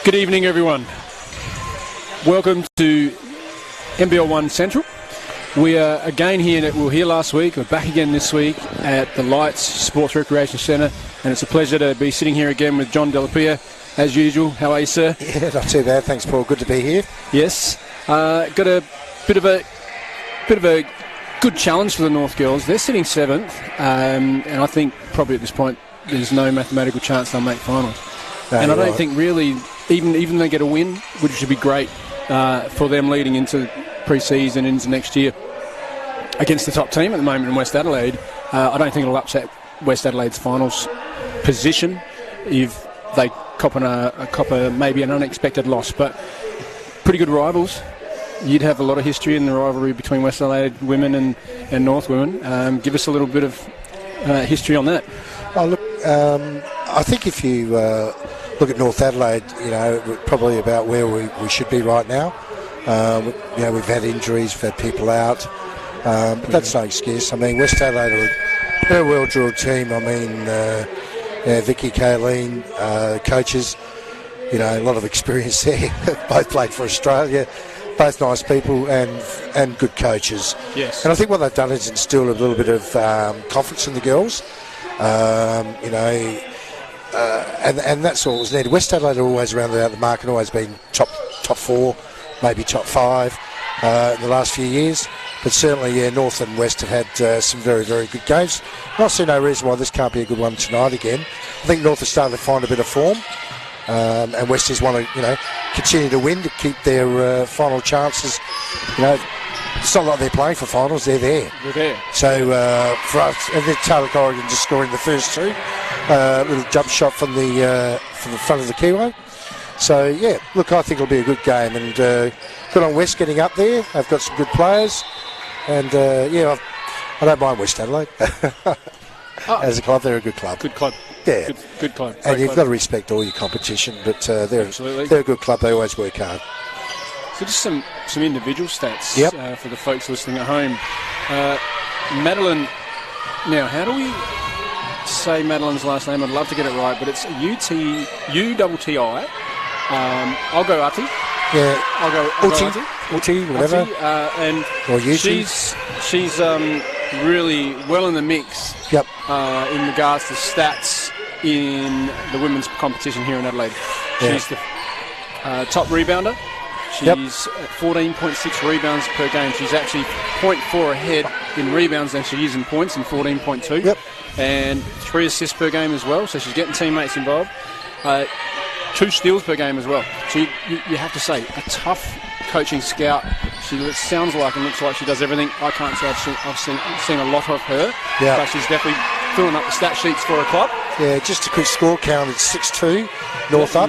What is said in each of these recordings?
Good evening, everyone. Welcome to NBL1 Central. We are again here, we were here last week, we're back again this week at the Lights Sports Recreation Centre, and it's a pleasure to be sitting here again with John Delapia, as usual. How are you, sir? Yeah, not too bad, thanks, Paul. Good to be here. Yes. Got a bit of a good challenge for the North girls. They're sitting 7th, and I think probably at this point there's no mathematical chance they'll make finals. No, and I don't think really, even they get a win, which would be great for them leading into pre-season into next year against the top team at the moment in West Adelaide. I don't think it'll upset West Adelaide's finals position if they cop maybe an unexpected loss, but pretty good rivals. You'd have a lot of history in the rivalry between West Adelaide women and North women. Give us a little bit of history on that. Oh, look, I think if you look at North Adelaide, we're probably about where we should be right now. We've had injuries, we've had people out, but that's no excuse. I mean, West Adelaide are a well-drilled team. I mean, Vicky, Kayleen, coaches, a lot of experience there. Both played for Australia, both nice people and good coaches. Yes. And I think what they've done is instill a little bit of confidence in the girls. And that's all was needed. West Adelaide are always around the mark and always been top 4, maybe top 5 in the last few years. But certainly, North and West have had some very, very good games. And I see no reason why this can't be a good one tonight again. I think North are starting to find a bit of form. And West is want to, continue to win to keep their final chances. It's not like they're playing for finals; they're there. They're there. So for us, and then Taylor Corrigan just scoring the first 2, little jump shot from the front of the keyway. So yeah, look, I think it'll be a good game, and good on West getting up there. They've got some good players, and I don't mind West Adelaide. As a club, they're a good club. Good club. Yeah. Good club. And you've got to respect all your competition, but they're a good club. They always work hard. So just some individual stats for the folks listening at home. Madeline, now how do we say Madeline's last name? I'd love to get it right, but it's U-T-T-I. I'll go Uti. Yeah. I'll go Uti, whatever. Or Uti. She's really well in the mix. Yep. In regards to stats in the women's competition here in Adelaide. Yeah. She's the top rebounder. She's at 14.6 rebounds per game. She's actually 0.4 ahead in rebounds than she is in points, in 14.2. Yep. And 3 assists per game as well, so she's getting teammates involved. 2 steals per game as well. So you have to say, a tough coaching scout. She sounds like and looks like she does everything. I can't say I've seen a lot of her, but she's definitely filling up the stat sheets for a club. Yeah, just a quick score count. It's 6-2, North up.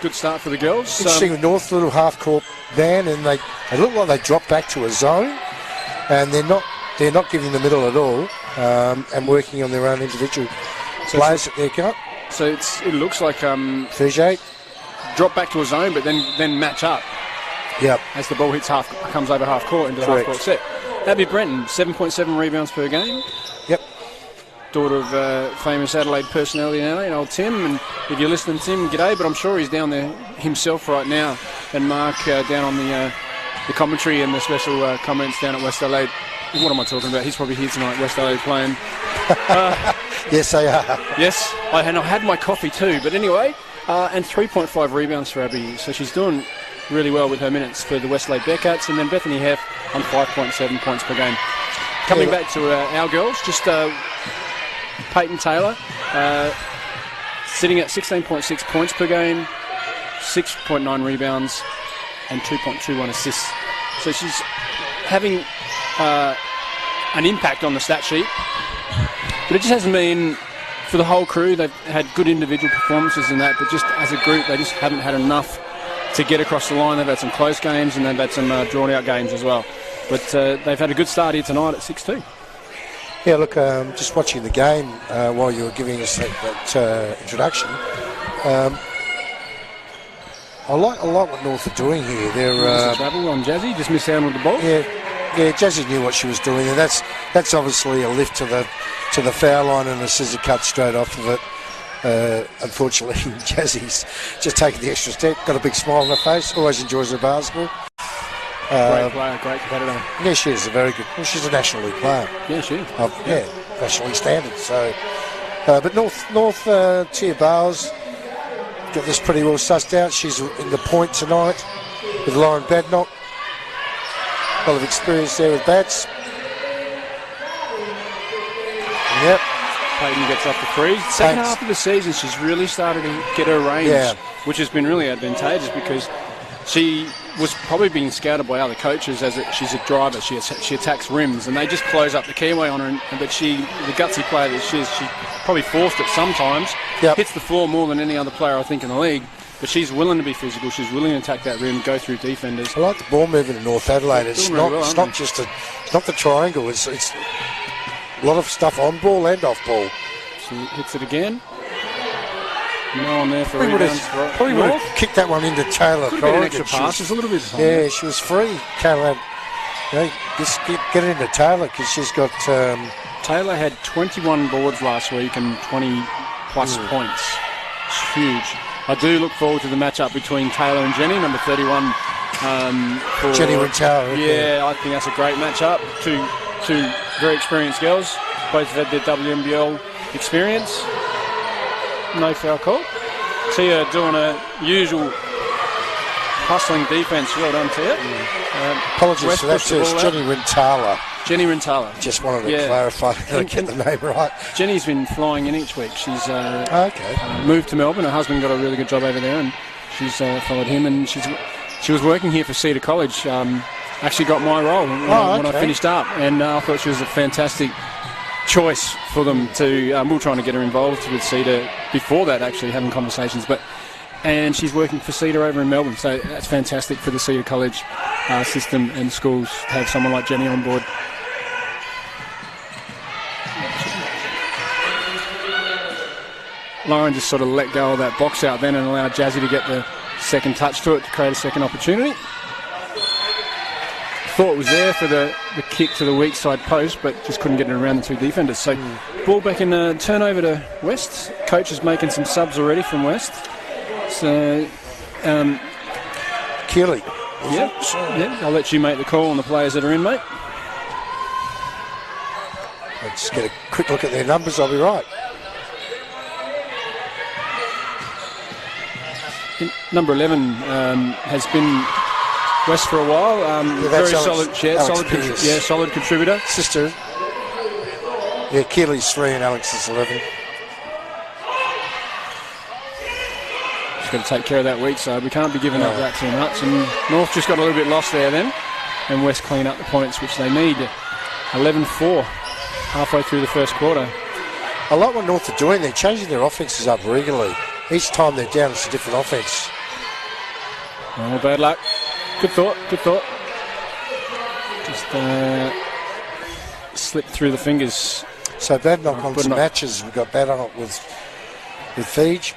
Good start for the girls. Interesting with North, little half-court man, and they look like they drop back to a zone, and they're not giving the middle at all, and working on their own individual players at their cut. So it looks like 38 drop back to a zone, but then match up. Yep. As the ball comes over half court into the half court set. Abby Brenton, 7.7 rebounds per game. Yep. Daughter of famous Adelaide personality now, old Tim. And if you're listening, Tim, g'day. But I'm sure he's down there himself right now. And Mark down on the commentary and the special comments down at West Adelaide. What am I talking about? He's probably here tonight. West Adelaide playing. Yes, they are. Yes, I had my coffee too. But anyway, and 3.5 rebounds for Abby. So she's doing really well with her minutes for the West Adelaide Bearcats. And then Bethany Heff on 5.7 points per game. Coming back to our girls, just Peyton Taylor sitting at 16.6 points per game, 6.9 rebounds, and 2.21 assists. So she's having an impact on the stat sheet. But it just hasn't been for the whole crew. They've had good individual performances in that, but just as a group, they just haven't had enough to get across the line. They've had some close games and they've had some drawn-out games as well. But they've had a good start here tonight at 6-2. Yeah, look, just watching the game while you were giving us that introduction, I like what North are doing here. They're travel on Jazzy, just mishandled the ball. Yeah, Jazzy knew what she was doing, and that's obviously a lift to the foul line and a scissor cut straight off of it. unfortunately, Jazzy's just taken the extra step, got a big smile on her face, always enjoys her basketball. Great player, great competitor. Yeah, she is a very good. Well, she's a National League player. Yeah, she is. Yeah, National League standard. So, but North Tia Bales got this pretty well sussed out. She's in the point tonight with Lauren Badnock. A lot of experience there with bats. Yep. Peyton gets off the free. Second half of the season, she's really started to get her range, which has been really advantageous because she was probably being scouted by other coaches as she's a driver. She attacks rims, and they just close up the keyway on her. But the gutsy player that she is, she probably forced it sometimes. Hits the floor more than any other player, I think, in the league. But she's willing to be physical. She's willing to attack that rim, go through defenders. I like the ball movement in North Adelaide. It's not just it's not the triangle. It's a lot of stuff on ball and off ball. She hits it again. No one there for probably rebounds. Probably would have kicked that one into Taylor. Could have been an extra pass. Just a little bit. Yeah, she was free. Taylor, just get it into Taylor because she's got. Taylor had 21 boards last week and 20 plus points. It's huge. I do look forward to the matchup between Taylor and Jenny, number 31. Jenny Rentaro. Yeah, I think that's a great matchup. Two very experienced girls. Both have had their WNBL experience. No foul call. Tia doing a usual hustling defence. Well done, Tia. Apologies for that, too. It's Jenny Rentala. Jenny Rentala. Just wanted to clarify and get the name right. Jenny's been flying in each week. She's moved to Melbourne. Her husband got a really good job over there, and she's followed him. And she was working here for Cedar College. Actually got my role when I finished up, and I thought she was a fantastic choice for them to. We were trying to get her involved with Cedar before that, actually having conversations, and she's working for Cedar over in Melbourne, so that's fantastic for the Cedar College system and schools to have someone like Jenny on board. Lauren just sort of let go of that box out then and allowed Jazzy to get the second touch to it to create a second opportunity. Thought it was there for the kick to the weak side post, but just couldn't get it around the two defenders. So ball back in turnover to West. Coach is making some subs already from West. So Keeley. Yeah, I'll let you make the call on the players that are in, mate. Let's get a quick look at their numbers. I'll be right. Number 11 has been West for a while. Very solid, solid contributor. Sister. Yeah, Keely's 3 and Alex is 11. Just got to take care of that weak side. We can't be giving up that too much. And North just got a little bit lost there then. And West clean up the points which they need. 11-4 halfway through the first quarter. I like what North are doing. They're changing their offences up regularly. Each time they're down, it's a different offence. Oh, bad luck. Good thought. Just slipped through the fingers. So Badnock on some matches. We've got Badnock with Feige.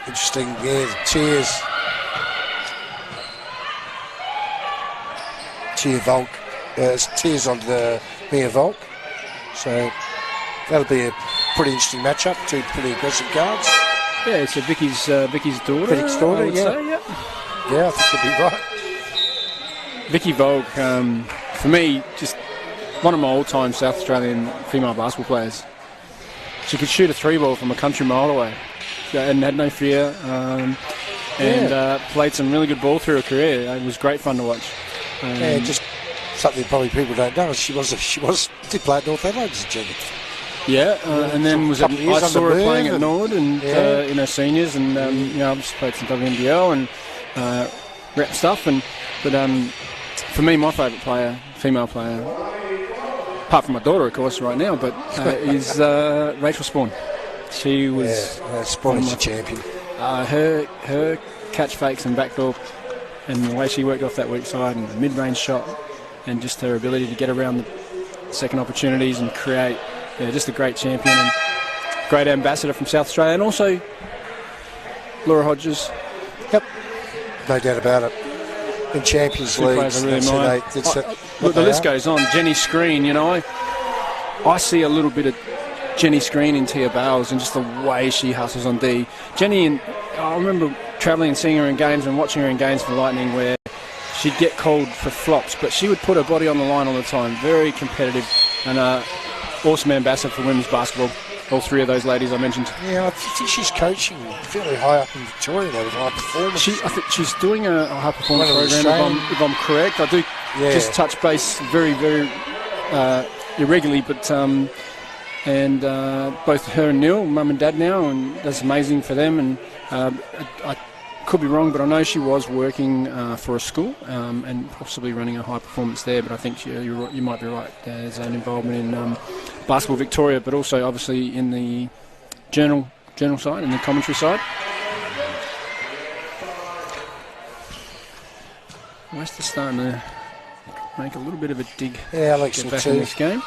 Interesting, the Tiers. Tia Volk. Tiers on the Mia Volk. So that'll be a pretty interesting matchup. Two pretty aggressive guards. Yeah, it's Vicky's daughter. Vicky's daughter, I would say, yeah, I think you'd be right. Vicky Volk, for me, just one of my all-time South Australian female basketball players. She could shoot a 3-ball from a country mile away and had no fear and played some really good ball through her career. It was great fun to watch. Just something probably people don't know. She did play at North Adelaide as a junior. Yeah, and then I saw her playing at Nord and in her seniors, and I've just played some WNBL and rep stuff. But for me, my favourite player, female player, apart from my daughter, of course, right now, but is Rachel Spawn. She was Spawn is a champion. Her catch fakes and backdoor, and the way she worked off that weak side and the mid-range shot, and just her ability to get around the second opportunities and create. Yeah, just a great champion and great ambassador from South Australia. And also, Laura Hodges. Yep. No doubt about it. In Champions League. The list goes on. Jenny Screen, I see a little bit of Jenny Screen in Tia Bales, and just the way she hustles on D. Jenny, and I remember travelling and seeing her in games and watching her in games for Lightning where she'd get called for flops, but she would put her body on the line all the time. Very competitive, and awesome ambassador for women's basketball. All three of those ladies I mentioned. Yeah, I think she's coaching fairly high up in Victoria now with high performance. I think she's doing a high performance program, if I'm correct. I do just touch base very, very irregularly, but and both her and Neil, mum and dad now, and that's amazing for them. And I could be wrong, but I know she was working for a school and possibly running a high performance there. But I think you might be right. There's an involvement in Basketball Victoria, but also obviously in the journal side and the commentary side. West is starting to make a little bit of a dig. Yeah, Alex get back in this game.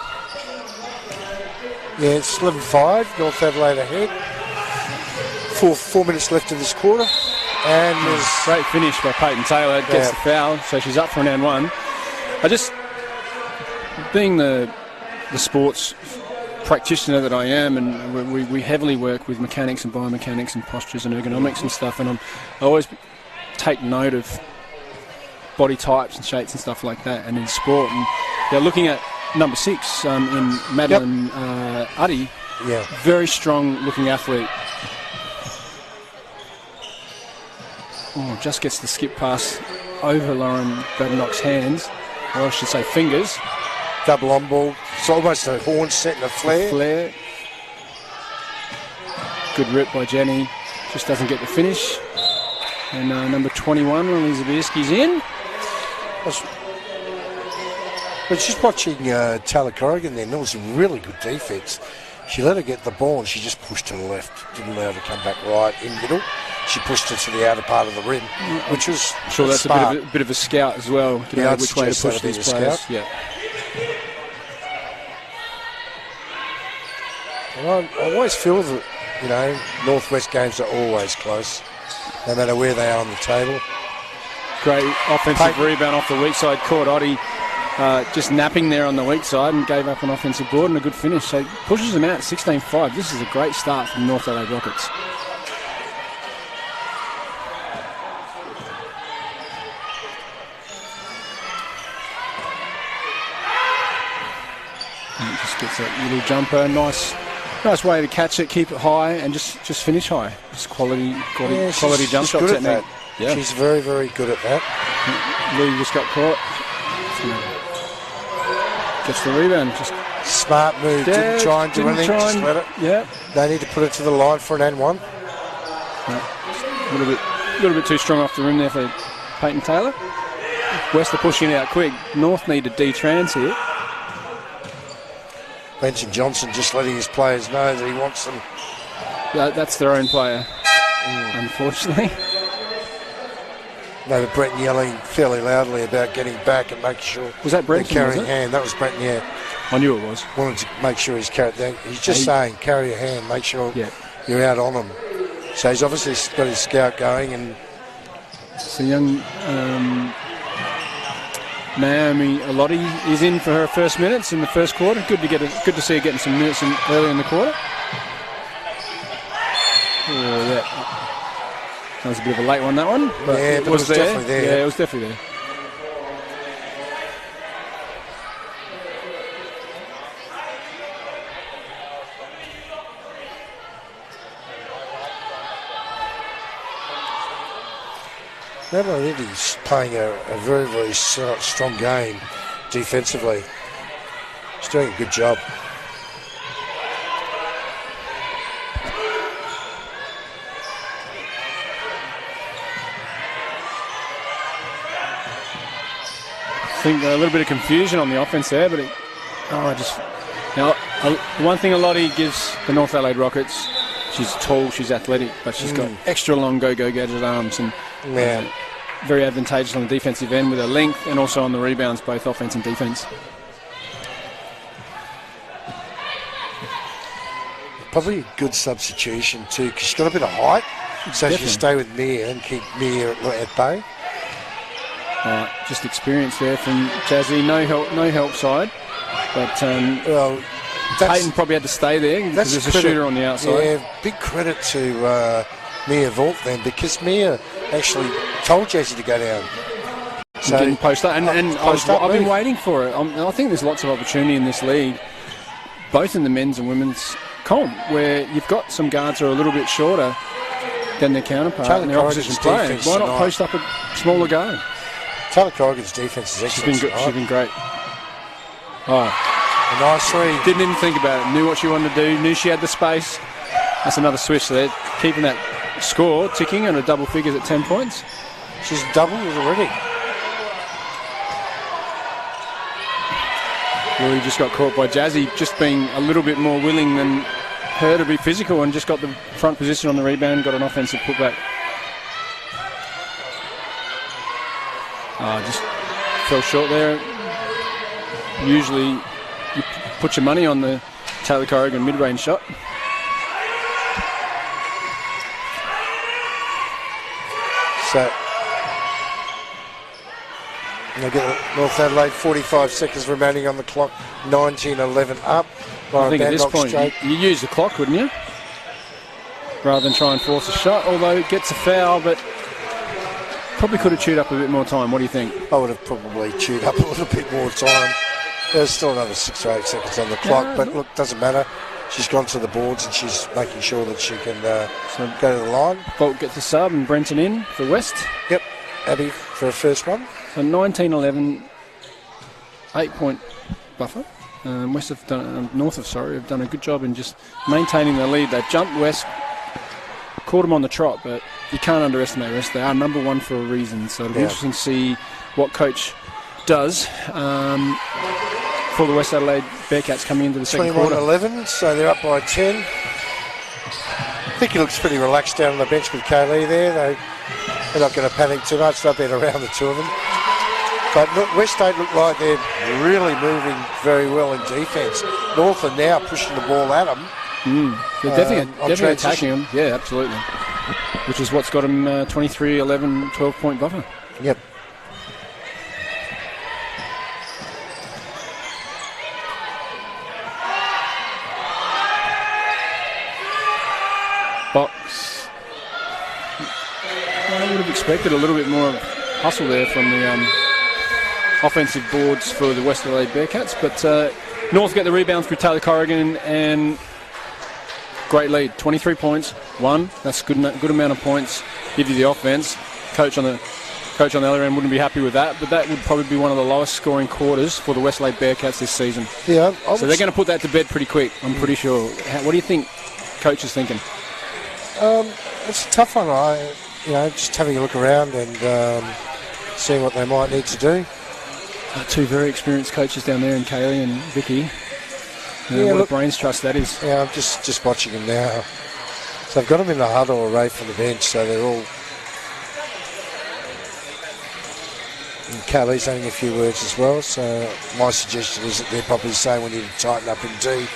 Yeah, it's 11-5, North Adelaide ahead. 4 minutes left in this quarter. And there's great finish by Peyton Taylor. Gets the foul, so she's up for an and one. Being the sports practitioner that I am, and we heavily work with mechanics and biomechanics and postures and ergonomics and stuff, and I always take note of body types and shapes and stuff like that, and in sport. And they're looking at number 6 in Madeline Uddy. Yeah. Very strong looking athlete. Just gets the skip pass over Lauren Badenoch's hands, or I should say fingers. Double on ball. It's almost a horn set and a flare. Good rip by Jenny. Just doesn't get the finish. And number 21, Lily Zabierski's in. But just watching Taylor Corrigan then, that was a really good defence. She let her get the ball and she just pushed to the left. Didn't allow her to come back right in middle. She pushed it to the outer part of the rim, which was sure that's smart. a bit of a scout as well. Yeah, which way to push these players. Scout. Yeah. And I always feel that, Northwest games are always close, no matter where they are on the table. Great offensive rebound off the weak side. Caught Oddie just napping there on the weak side and gave up an offensive board and a good finish. So pushes them out 16-5. This is a great start from North Adelaide Rockets. And it just gets that little jumper. Nice way to catch it, keep it high, and just finish high. Just quality jump shots at net. Yeah. She's very, very good at that. Lee just got caught. Gets the rebound. Just smart move. Didn't try and do anything. Just let it. Yeah. They need to put it to the line for an and one. A little bit too strong off the rim there for Peyton Taylor. West are pushing it out quick. North need a D-trans here. Benson Johnson just letting his players know that he wants them. That's their own player, unfortunately. No, but Breton yelling fairly loudly about getting back and making sure. Was that Breton? Carrying hand. That was Breton, yeah. I knew it was. Wanted to make sure he's carried down. He's just saying, carry your hand, make sure you're out on him. So he's obviously got his scout going, and so young Naomi Alotti is in for her first minutes in the first quarter. Good to see her getting some minutes early in the quarter. That was a bit of a late one, that one. But it was definitely there. Yeah, it was definitely there. Navarretti's playing a very, very strong game defensively. He's doing a good job. I think a little bit of confusion on the offense there, but one thing Alotti gives the North Adelaide Rockets, she's tall, she's athletic, but she's got extra long go-gadget arms, and very advantageous on the defensive end with her length and also on the rebounds, both offense and defense. Probably a good substitution too, because she's got a bit of height, so she can stay with Mia and keep Mia at bay. Just experience there from Jazzy. No help side, but Peyton probably had to stay there because there's a shooter on the outside. Yeah, big credit to Mia Vault then, because Mia actually told Jessie to go down. So didn't post up, and I've been waiting for it. I think there's lots of opportunity in this league, both in the men's and women's comp, where you've got some guards who are a little bit shorter than their counterpart and their opposition player. Why not post up a smaller guard? Taylor Corrigan's defence is excellent. She's been great. Oh, a nice three. Didn't even think about it. Knew what she wanted to do. Knew she had the space. That's another switch. So they're keeping that score ticking on a double figures at 10 points. She's doubled already. Louis just got caught by Jazzy, just being a little bit more willing than her to be physical, and just got the front position on the rebound, got an offensive putback. Just fell short there. Usually you put your money on the Taylor Corrigan mid-range shot. So they get North Adelaide, 45 seconds remaining on the clock, 19-11 up. I think at this point you use the clock, wouldn't you? Rather than try and force a shot, although it gets a foul, but probably could have chewed up a bit more time. What do you think? I would have probably chewed up a little bit more time. There's still another 6 or 8 seconds on the clock, but look, doesn't matter. She's gone to the boards and she's making sure that she can go to the line. Bolt gets a sub and Brenton in for West. Yep, Abby for her first one. So 19-11, 8-point buffer. West have done, North have done a good job in just maintaining their lead. They've jumped West, caught them on the trot, but you can't underestimate West. They are number one for a reason. So it'll be interesting to see what coach does for the West Adelaide Bearcats coming into the second quarter. 21-11, so they're up by 10. I think he looks pretty relaxed down on the bench with Kaylee there. They're not going to panic too much. They've been around the two of them. But look, West State look like they're really moving very well in defence. North are now pushing the ball at them. They're definitely attacking them. Yeah, absolutely. Which is what's got them 23-11, 12-point buffer. Yep. Box. I would have expected a little bit more hustle there from the offensive boards for the West Adelaide Bearcats, but North get the rebound through Taylor Corrigan, and great lead, 23 points, that's good amount of points, give you the offense. Coach on the other end wouldn't be happy with that, but that would probably be one of the lowest scoring quarters for the West Adelaide Bearcats this season. Yeah, so they're going to put that to bed pretty quick, I'm pretty sure. What do you think coach is thinking? It's a tough one. Just having a look around and seeing what they might need to do. Two very experienced coaches down there in Kaylee and Vicky. What a brains trust that is. Yeah, I'm just watching them now. So I've got them in the huddle array from the bench, so they're all... And Kaylee's saying a few words as well, so my suggestion is that they're probably saying we need to tighten up in D,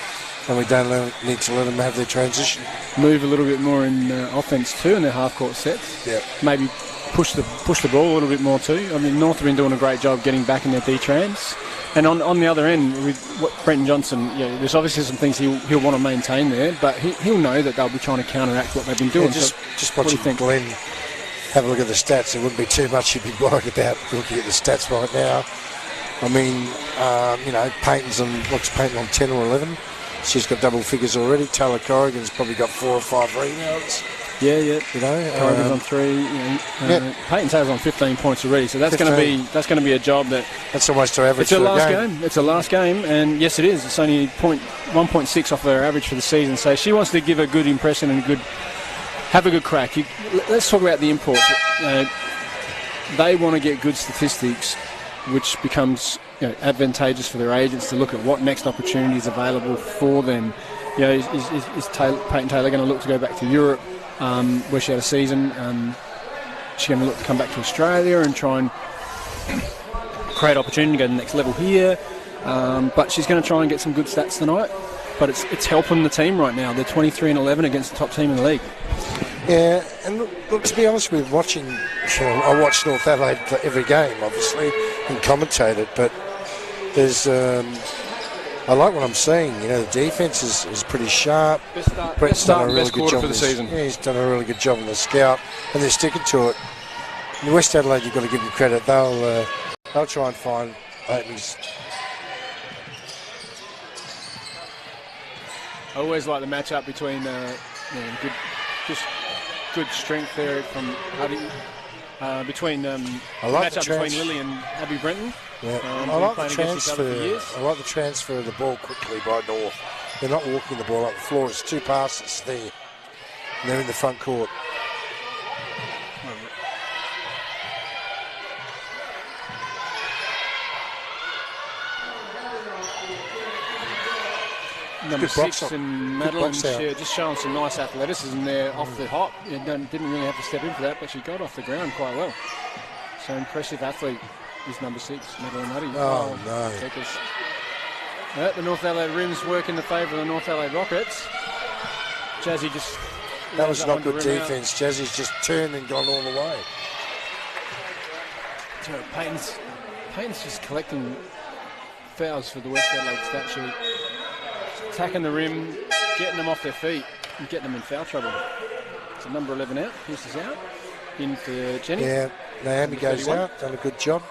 and we don't need to let them have their transition. Move a little bit more in offense too in their half-court sets. Yeah. Maybe push the ball a little bit more too. I mean, North have been doing a great job getting back in their D-trans. And on the other end, with Brenton Johnson, there's obviously some things he'll want to maintain there, but he'll know that they'll be trying to counteract what they've been doing. Yeah, just watching Glenn have a look at the stats. It wouldn't be too much you'd be worried about looking at the stats right now. I mean, Peyton's on 10 or 11. She's got double figures already. Taylor Corrigan's probably got 4 or 5 rebounds. Yeah. Corrigan's on 3. Peyton Taylor's on 15 points already. So that's going to be a job that's almost her average. It's her last game. It's her last game, and yes, it is. It's only 1.6 off her average for the season. So she wants to give a good impression and have a good crack. Let's talk about the imports. They want to get good statistics, which becomes advantageous for their agents to look at what next opportunity is available for them. Is Peyton Taylor going to look to go back to Europe, where she had a season? She's going to look to come back to Australia and try and create opportunity to go to the next level here. But she's going to try and get some good stats tonight. But it's helping the team right now. They're 23-11 against the top team in the league. Yeah, and look, to be honest with watching, I watch North Adelaide every game, obviously, and commentate it, but there's I like what I'm seeing. You know, the defence is pretty sharp. Brett's done a really good job for the season. Yeah, he's done a really good job on the scout, and they're sticking to it. In West Adelaide, you've got to give them credit. They'll try and find openings. I always like the matchup between good strength there from Abby. Between Lily and Abby Brenton. Yeah. I like the transfer. I like the transfer of the ball quickly by North. They're not walking the ball up the floor. It's 2 passes there. And they're in the front court. Number 6 and Madeline just showing some nice athleticism there off the hop. Didn't really have to step in for that, but she got off the ground quite well. So impressive athlete is number 6, Madeline Huddy. Oh, no. The North Adelaide rims work in the favour of the North Adelaide Rockets. Jazzy just... That was not good defence. Jazzy's just turned and gone all the way. Peyton's just collecting fouls for the West Adelaide stat sheet. Attacking the rim, getting them off their feet and getting them in foul trouble. So number 11 out, Pierce is out. In for Jenny. Yeah, Naomi goes out, done a good job.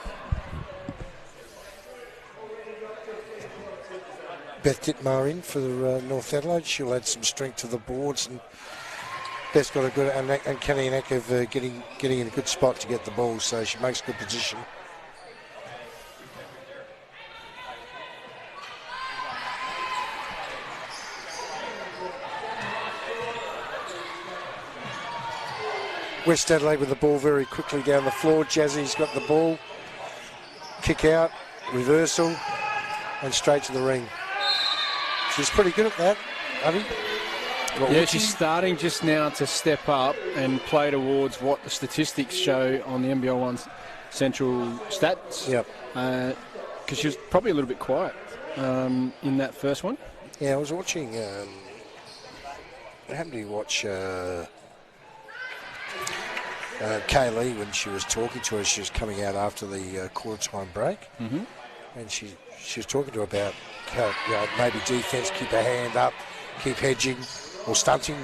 Beth Dittmar in for North Adelaide. She'll add some strength to the boards, and Beth's got a good uncanny knack of getting in a good spot to get the ball, so she makes good position. West Adelaide with the ball very quickly down the floor. Jazzy's got the ball. Kick out, reversal, and straight to the ring. She's pretty good at that, Abby. Yeah, she's starting just now to step up and play towards what the statistics show on the NBL1 Central stats. Yep. Because she was probably a little bit quiet in that first one. Yeah, I was watching... I happened to watch... Kaylee, when she was talking to her, she was coming out after the quarter time break, and she was talking to her about how maybe defence, keep her hand up, keep hedging or stunting.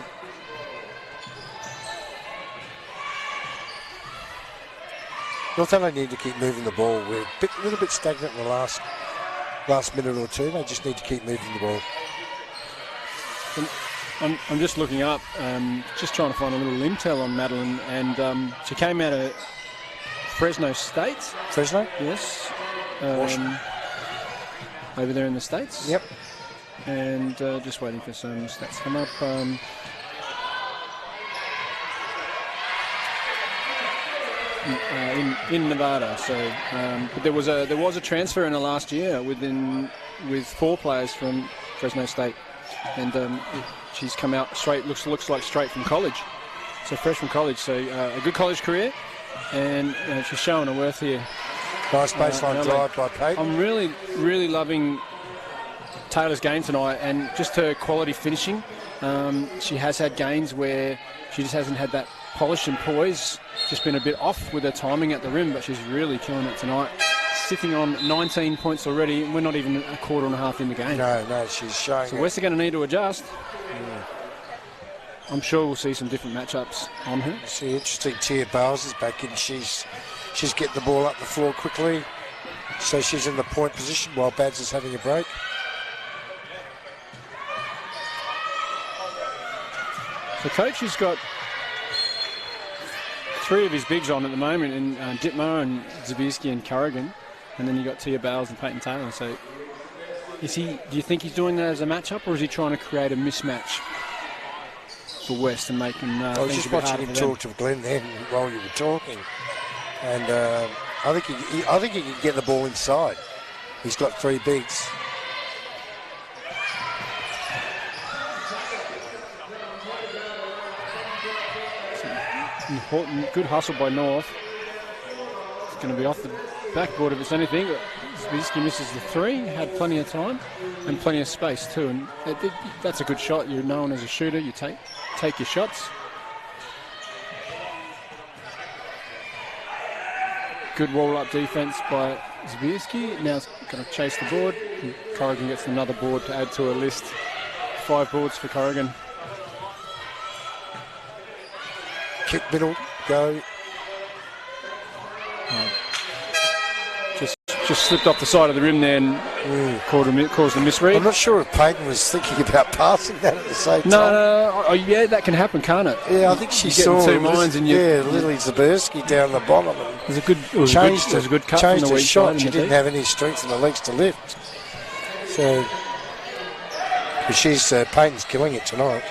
North Adelaide need to keep moving the ball. We're a little bit stagnant in the last minute or two. They just need to keep moving the ball. I'm just looking up, just trying to find a little intel on Madeline, and she came out of Fresno State. Fresno? Yes. Over there in the States. Yep. And just waiting for some stats to come up. In Nevada, so but there was a transfer in the last year with 4 players from Fresno State, and she's come out straight. Looks like straight from college, so fresh from college. So a good college career, and she's showing her worth here. Nice baseline drive by Peyton. I'm really loving Taylor's game tonight, and just her quality finishing. She has had games where she just hasn't had that polish and poise. Just been a bit off with her timing at the rim, but she's really killing it tonight. Sitting on 19 points already, and we're not even a quarter and a half in the game. No, she's showing So West are going to need to adjust. Yeah. I'm sure we'll see some different matchups on her. See, interesting. Tia Bowles is back in. She's getting the ball up the floor quickly, so she's in the point position while Bads is having a break. The coach has got 3 of his bigs on at the moment, in Dittmar and Zabierski and Corrigan, and then you got Tia Bowles and Peyton Taylor. So, do you think he's doing that as a matchup, or is he trying to create a mismatch for West and make him? I was just watching him talk to Glenn then while you were talking, and I think he can get the ball inside. He's got 3 bigs. Important, good hustle by North. It's going to be off the backboard if it's anything. Zabierski misses the 3, had plenty of time and plenty of space too, and that's a good shot. You're known as a shooter. You take your shots. Good wall-up defence by Zabierski. Now it's going to chase the board. And Corrigan gets another board to add to a list. 5 boards for Corrigan. Kick middle, go. Just slipped off the side of the rim there and caused a misread. I'm not sure if Peyton was thinking about passing that at the same time. No, yeah, that can happen, can't it? Yeah, I think she saw two minds and Lily Zabierski down the bottom. It was a good cut from the weak shot. side. She didn't have any strength in the legs to lift. So, but she's Peyton's killing it tonight.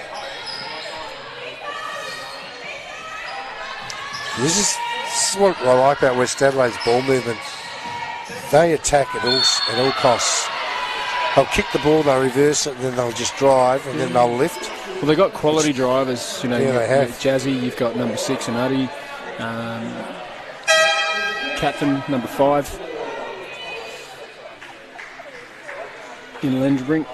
This is what I like about West Adelaide's ball movement. They attack at all costs. They'll kick the ball, they'll reverse it, and then they'll just drive, and then they'll lift. Well, they've got quality drivers. You know, yeah, they have. Jazzy, you've got number 6 and Uddy. Captain, number 5. In Lensbrink.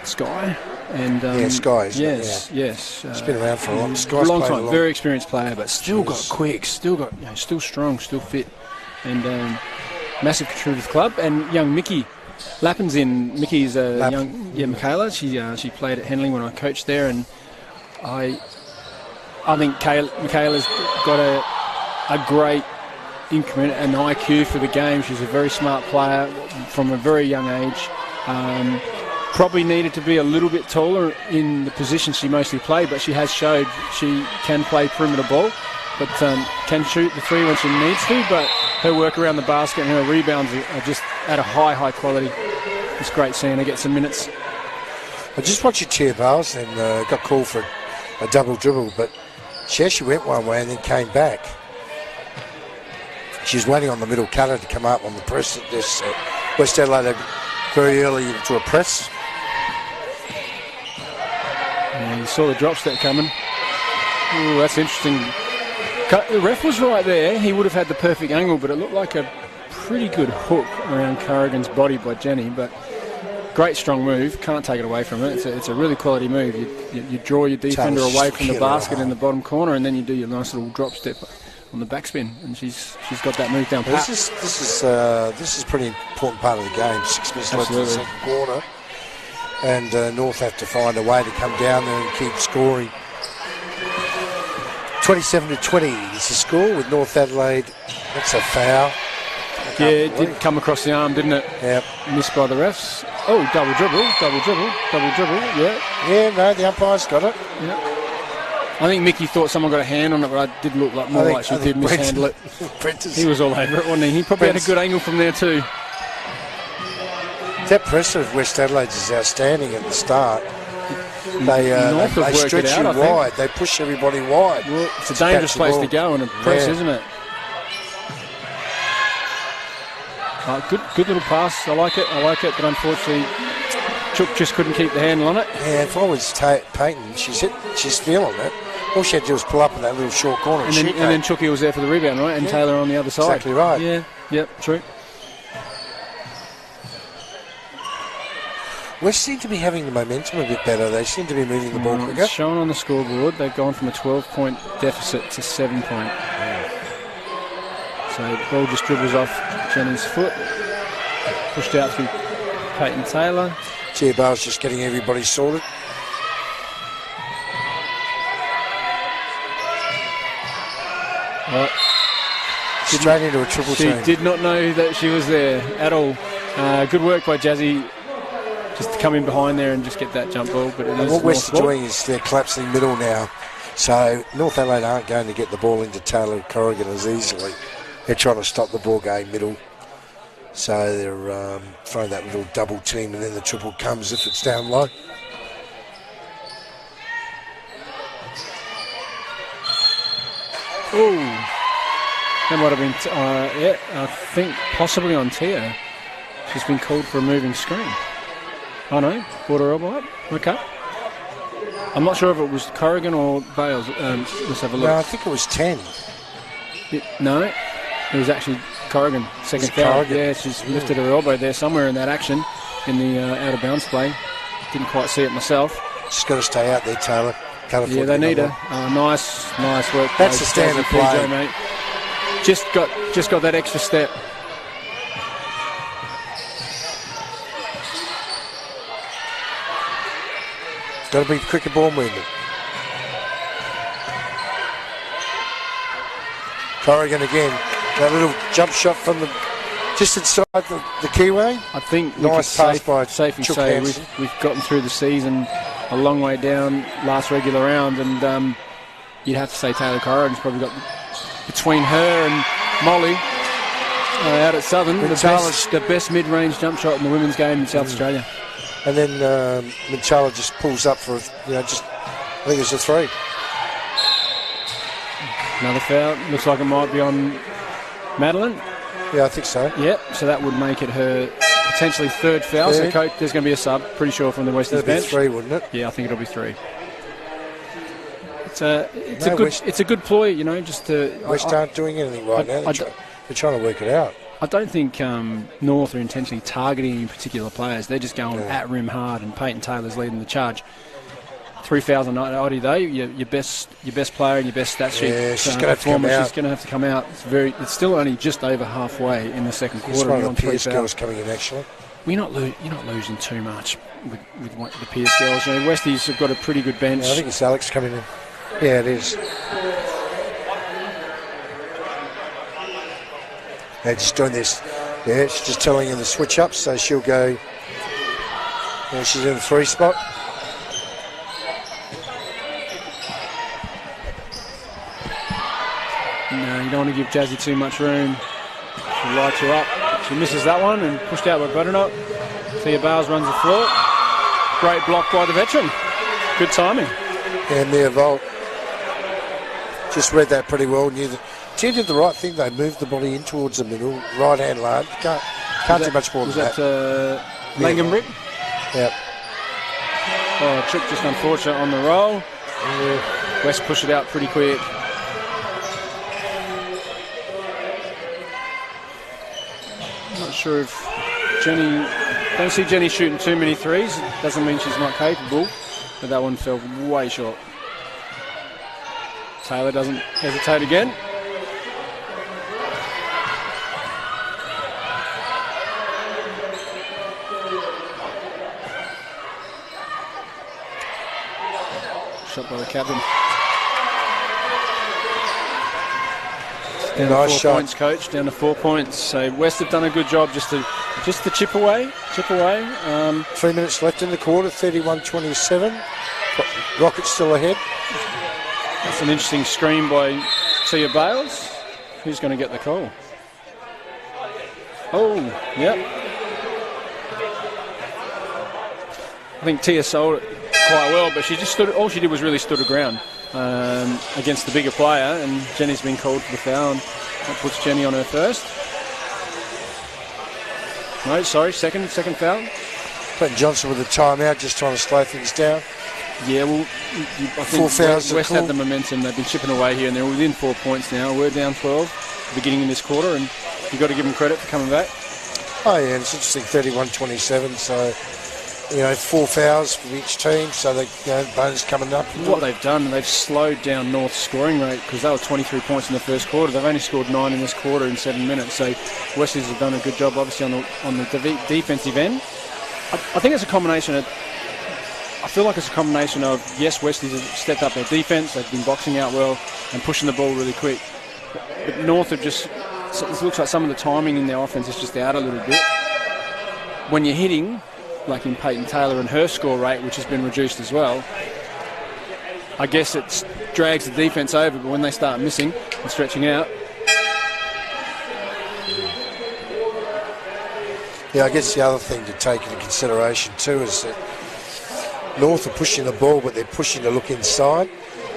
Sky. And, Sky, isn't it? Yes, yes. It's been around for a long time. Very experienced player, but still got quick, still strong, still fit. And massive contributor to the club. And young Mickey Lappin's in. Mickey's young, Michaela. She played at Henley when I coached there, and I think Michaela's got a great increment, an IQ for the game. She's a very smart player from a very young age. Probably needed to be a little bit taller in the position she mostly played, but she has showed she can play perimeter ball, but can shoot the 3 when she needs to. But her work around the basket and her rebounds are just at a high quality. It's great seeing her get some minutes. I just watched your chair bars and got called for a double dribble, but she actually went one way and then came back. She was waiting on the middle cutter to come up on the press. This West Adelaide very early into a press. Yeah, you saw the drop step coming. Ooh, that's interesting. The ref was right there. He would have had the perfect angle, but it looked like a pretty good hook around Corrigan's body by Jenny. But great strong move. Can't take it away from it. It's a really quality move. You draw your defender away from the basket in the bottom corner, and then you do your nice little drop step on the backspin, and she's got that move down pat. This is a pretty important part of the game. 6 minutes left in the second quarter, and North have to find a way to come down there and keep scoring. 27-20 is the score with North Adelaide. That's a foul. Yeah, it did come across the arm, didn't it? Yep. Missed by the refs. Oh, double dribble. Yeah. Yeah, no, the umpire's got it. Yeah. I think Mickey thought someone got a hand on it, but it did look like she did mishandle it. He was all over it, wasn't he? He probably had a good angle from there too. That pressure of West Adelaide's is outstanding at the start. They stretch you wide. They push everybody wide. Well, it's a dangerous place to go in a press, isn't it? Good little pass. I like it, but unfortunately Chook just couldn't keep the handle on it. Yeah, if I was Peyton, she's feeling it. All she had to do was pull up in that little short corner. And then Chookie was there for the rebound, right? And Taylor on the other side. Exactly right. Yeah, yep, true. West seem to be having the momentum a bit better. They seem to be moving the ball quicker. It's shown on the scoreboard. They've gone from a 12-point deficit to 7-point. So the ball just dribbles off Jenny's foot. Pushed out through Peyton Taylor. Bar's just getting everybody sorted. Straight into a triple team. She did not know that she was there at all. Good work by Jazzy. Just to come in behind there and just get that jump ball. But what West are doing is they're collapsing middle now. So North Adelaide aren't going to get the ball into Taylor Corrigan as easily. They're trying to stop the ball game middle. So they're throwing that little double team, and then the triple comes if it's down low. Ooh. That might have been, I think possibly on Tia. She's been called for a moving screen. Oh no, border elbow up. Okay. I'm not sure if it was Corrigan or Bales. Let's have a look. No, I think it was 10. No, it was actually Corrigan. Second foul. Yeah, she's lifted her elbow there somewhere in that action in the out of bounds play. Didn't quite see it myself. She's got to stay out there, Taylor. Yeah, they need her. Nice work. That's the standard play, mate. just got that extra step. It's got to be quicker ball movement. Corrigan again. That little jump shot from just inside the keyway. I think nice pass by safely Chuck say Hansen. we've gotten through the season a long way down last regular round, and you'd have to say Taylor Corrigan's probably got between her and Molly out at Southern the best mid-range jump shot in the women's game in South Australia. And then Minchala just pulls up for, I think it's a 3. Another foul. Looks like it might be on Madeline. Yeah, I think so. Yep, so that would make it her potentially third foul. So, Coach, there's going to be a sub, pretty sure, from the Westies bench. 3, wouldn't it? Yeah, I think it'll be 3. It's a good ploy, just to... West aren't doing anything right now. They're trying to work it out. I don't think North are intentionally targeting any particular players. They're just going at rim hard, and Peyton Taylor's leading the charge. 3 fouls a night, Oddie, though. Your best player and your best stat sheet. Yeah, she's going to have to come out. She's going to have to come out. It's still only just over halfway in the second quarter. It's one of the Pierce girls coming in, actually. Well, you're not losing too much with the Pierce girls. Westies have got a pretty good bench. Yeah, I think it's Alex coming in. Yeah, it is. They're just doing this. Yeah, she's just telling her the switch up, so she'll go. She's in the 3 spot. No, you don't want to give Jazzy too much room. She'll light you up. She misses that one and pushed out by Butternut. Thea Bales runs the floor. Great block by the veteran. Good timing. And Mia Volt just read that pretty well. Knew that she did the right thing. They moved the body in towards the middle. Right hand lad. Can't do much more than that. Was that Langenbrick? Yep. Oh, Trick just unfortunate on the roll. Yeah. West push it out pretty quick. I'm not sure if don't see Jenny shooting too many threes. Doesn't mean she's not capable, but that one fell way short. Taylor doesn't hesitate again. Shot by the captain. Down nice to 4 shot. points, Coach. Down to 4 points. So West have done a good job just to chip away. 3 minutes left in the quarter. 31-27. Rockets still ahead. That's an interesting screen by Tia Bales. Who's going to get the call? Oh, yep. I think Tia sold it quite well, but she just stood. All she did was really stood her ground against the bigger player, and Jenny's been called for the foul, and that puts Jenny on her first. No, sorry, second foul. Clinton Johnson with a timeout, just trying to slow things down. Yeah, well, I think West had the momentum. They've been chipping away here, and they're within 4 points now. We're down 12 at the beginning of this quarter, and you've got to give them credit for coming back. Oh, yeah, it's interesting, 31-27, so, 4 fouls for each team, so bonus coming up. What they've done, they've slowed down North's scoring rate, because they were 23 points in the first quarter. They've only scored 9 in this quarter in 7 minutes, so Westies have done a good job, obviously, on the defensive end. I think it's a combination of... I feel like it's a combination of, yes, Westies have stepped up their defence, they've been boxing out well and pushing the ball really quick. But North have just, it looks like some of the timing in their offence is just out a little bit. When you're hitting, like in Peyton Taylor and her score rate, which has been reduced as well, I guess it drags the defence over, but when they start missing and stretching out. Yeah, I guess the other thing to take into consideration too is that North are pushing the ball, but they're pushing to look inside.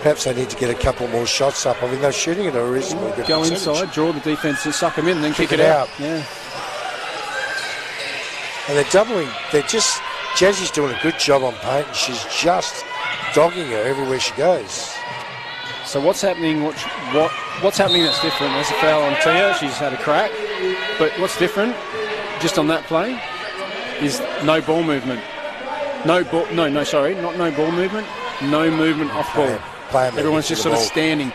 Perhaps they need to get a couple more shots up. I mean, they're shooting at a reasonably good percentage. Inside, draw the defence and suck them in, and then kick it out. Yeah. And they're doubling. Jazzy's doing a good job on Peyton. She's just dogging her everywhere she goes. So what's happening? What's happening that's different? There's a foul on Tia. She's had a crack. But what's different, just on that play, is no ball movement. Not no ball movement. No movement off ball. Everyone's just sort of standing.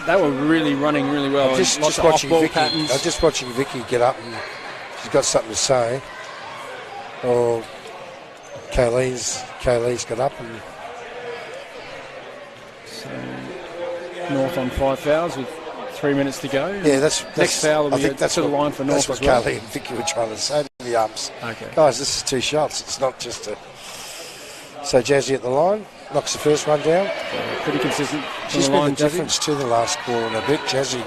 they were really running really well. Just lots of watching off-ball Vicky. patterns. I'm just watching Vicky get up, and she's got something to say. Or Kaylee's got up, and so North on 5 fouls with 3 minutes to go. Yeah, that's next foul will I be think that's to the line for North That's as what well. Kaylee and Vicky were trying to say to the umps. Okay. Guys, this is 2 shots. It's not just a... So Jazzy at the line, knocks the first one down. Pretty consistent. She's on the been line, the difference to the last quarter and a bit. Jazzy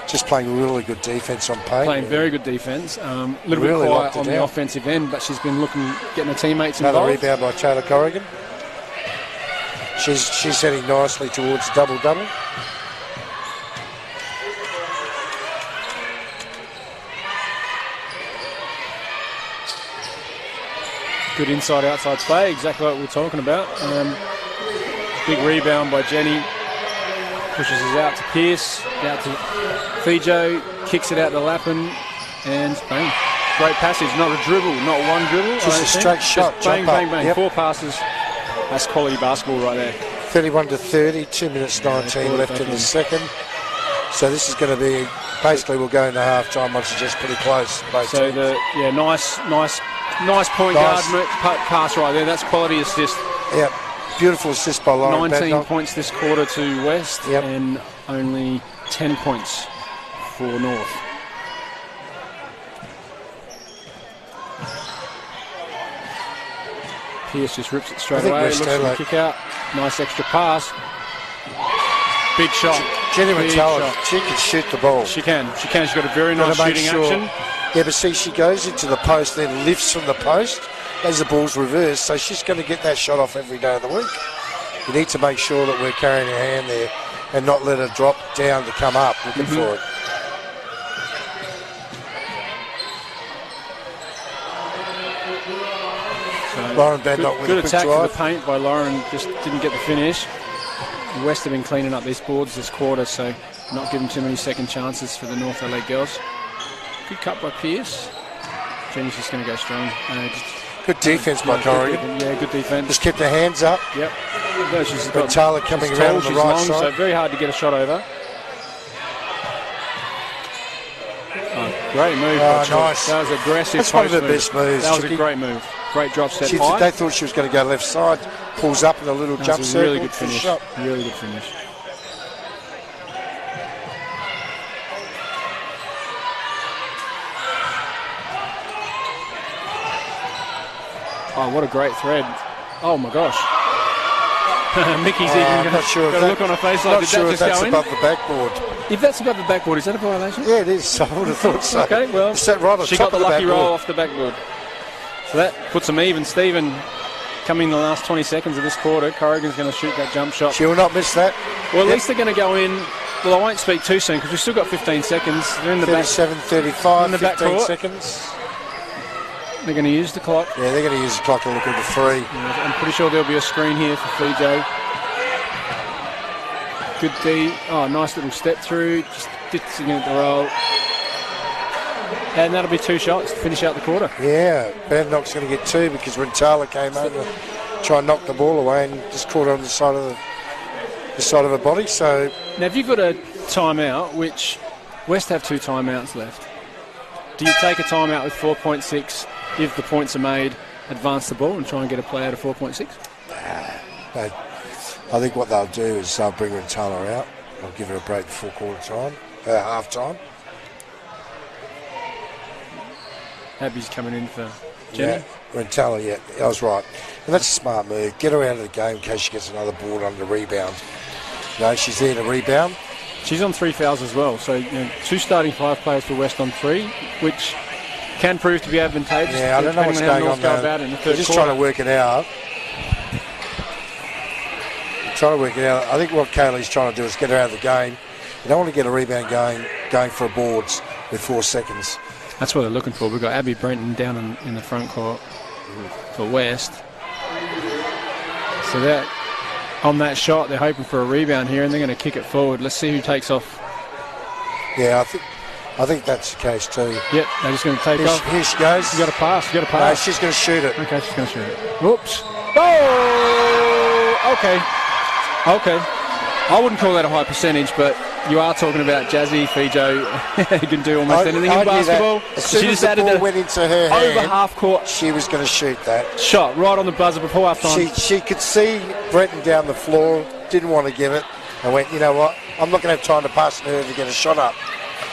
just playing really good defence on Peyton. Playing very good defence. A little Really bit locked quiet it on the down. offensive end, but she's been getting her teammates Another involved. rebound by Taylor Corrigan. She's heading nicely towards double-double. Good inside-outside play, exactly what we were talking about. Big rebound by Jenny. Pushes it out to Pierce, out to Fijo, kicks it out to Lappin, and bang. Great passage, not a dribble, not one dribble. Just a straight shot, Just bang, jump up. bang, bang. Yep. 4 passes. That's quality basketball right there. 31-30, 2 minutes 19 left in the second. So this is going to be, basically we'll go into half-time once it's just pretty close. So nice point guard pass right there. That's quality assist. Yep, beautiful assist by Lauren 19 Badnock. points this quarter to West, Yep. and only 10 points for North. Pierce just rips it straight I think away. West Looks for the Adelaide- kick out. Nice extra pass. Big shot. Jenny Big Rentala, shot. she can shoot the ball. She can. She's got a very nice Gotta make shooting sure- action. Yeah, but see, she goes into the post, then lifts from the post as the ball's reversed, so she's going to get that shot off every day of the week. You need to make sure that we're carrying her hand there and not let her drop down to come up looking for it. So Lauren Badnock with good a quick attack for drive. the paint by Lauren, just didn't get the finish. West have been cleaning up these boards this quarter, so not giving too many second chances for the North Adelaide girls. Good cut by Pierce. Jenny's just going to go strong. Good defence by Corrigan. Yeah, good defence. Just kept her hands up. Yep. No, she's got Rentala coming she's around tall, on the she's right long, side. so very hard to get a shot over. Oh, great move. by Chick. Nice. That was aggressive. That's one of post her move. best moves, That was Chicky. a great move. Great drop step. They high. thought she was going to go left side, pulls up in a little That jump was a circle. really good finish. Shot. Really good finish. Oh, what a great thread. Oh, my gosh. Mickey's even I'm not sure if got a that- look on her face I'm like, not did sure that if just that's go in? above the backboard. If that's above the backboard, is that a violation? Yeah, it is. I would have thought so. Okay, well, It's that right on she top got the of the lucky backboard. roll off the backboard. So that puts them even. Stephen coming in the last 20 seconds of this quarter. Corrigan's going to shoot that jump shot. She will not miss that. Well, at least they're going to go in. Well, I won't speak too soon because we've still got 15 seconds. They're in the back. 37-35, in the 15 backcourt. seconds. They're going to use the clock. Yeah, they're going to use the clock to look at the three. Yeah, I'm pretty sure there'll be a screen here for Fijo. Good D. Oh, nice little step through. Just gets in at the roll. And that'll be 2 shots to finish out the quarter. Yeah, Badnock's going to get 2 because Rentala came over to try and knock the ball away and just caught her on the side of her body. So Now, if you've got a timeout, which West have 2 timeouts left, do you take a timeout with 4.6 if the points are made, advance the ball and try and get a play out of 4.6? I think what they'll do is they'll bring Rentala out. They'll give her a break before half time. Abby's coming in for Jenny. Yeah, Rentala, yeah, I was right. And that's a smart move. Get her out of the game in case she gets another board under rebound. You know, she's there to rebound. She's on 3 fouls as well, so 2 starting 5 players for West on 3, which can prove to be advantageous. Yeah, I don't know what's going on About there. it in the We're third just quarter. trying to work it out. I think what Kaylee's trying to do is get her out of the game. You don't want to get a rebound going for a boards with 4 seconds. That's what they're looking for. We've got Abby Brenton down in the front court for West. So that on that shot, they're hoping for a rebound here, and they're going to kick it forward. Let's see who takes off. Yeah, I think that's the case too. Yep, they're just going to take off. Here she goes. You got to pass. You got to No, pass. she's going to shoot it. Okay, she's going to shoot it. Whoops. Oh, okay. I wouldn't call that a high percentage, but you are talking about Jazzy Fijo, who can do almost anything in basketball. As soon as the ball went into her hand, over half court, she was going to shoot that shot right on the buzzer before half time. She could see Breton down the floor, didn't want to give it, and went, you know what, I'm not going to have time to pass it to her to get a shot up.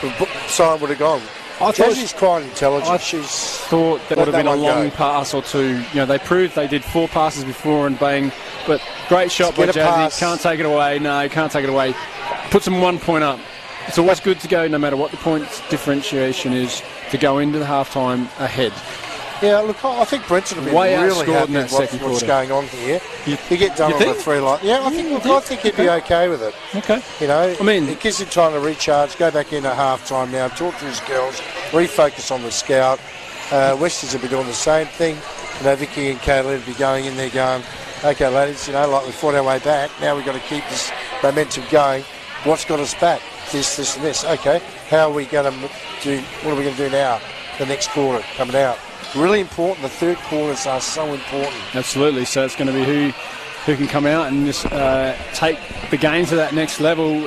The sign would have gone. Jazzy's quite intelligent. I thought that would have been a long pass or two. You know, they proved they did 4 passes before and bang. But great shot by Jazzy. Can't take it away. No, can't take it away. Puts them 1 point up. It's always good to go, no matter what the points differentiation is, to go into the halftime ahead. Yeah, look, I think Brenton will be really happy with what's going on here. You get done on the 3 line. Yeah, I think he'd be okay with it. Okay. You know, it gives him time to recharge, go back in at half-time now, talk to his girls, refocus on the scout. Westies will be doing the same thing. You know, Vicky and Kaylee will be going in there going, okay, ladies, you know, like we fought our way back, now we've got to keep this momentum going. What's got us back? This, and this. Okay, how are we going to do, what are we going to do now, the next quarter coming out? Really important. The third quarters are so important. Absolutely. So it's going to be who can come out and just take the game to that next level.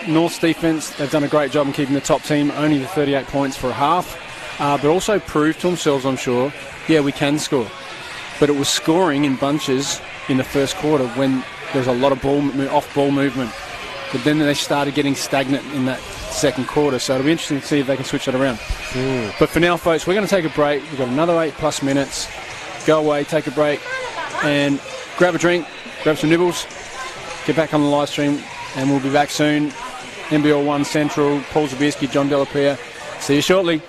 North's defence, they've done a great job in keeping the top team only the 38 points for a half, but also proved to themselves, I'm sure, yeah, we can score. But it was scoring in bunches in the first quarter when there's a lot of off-ball movement. But then they started getting stagnant in that second quarter, so it'll be interesting to see if they can switch that around. But for now, folks, we're going to take a break. We've got another 8+ minutes. Go away, take a break, and grab a drink, grab some nibbles, get back on the live stream, and we'll be back soon. NBL1 Central, Paul Zabierski, John Delapia. See you shortly.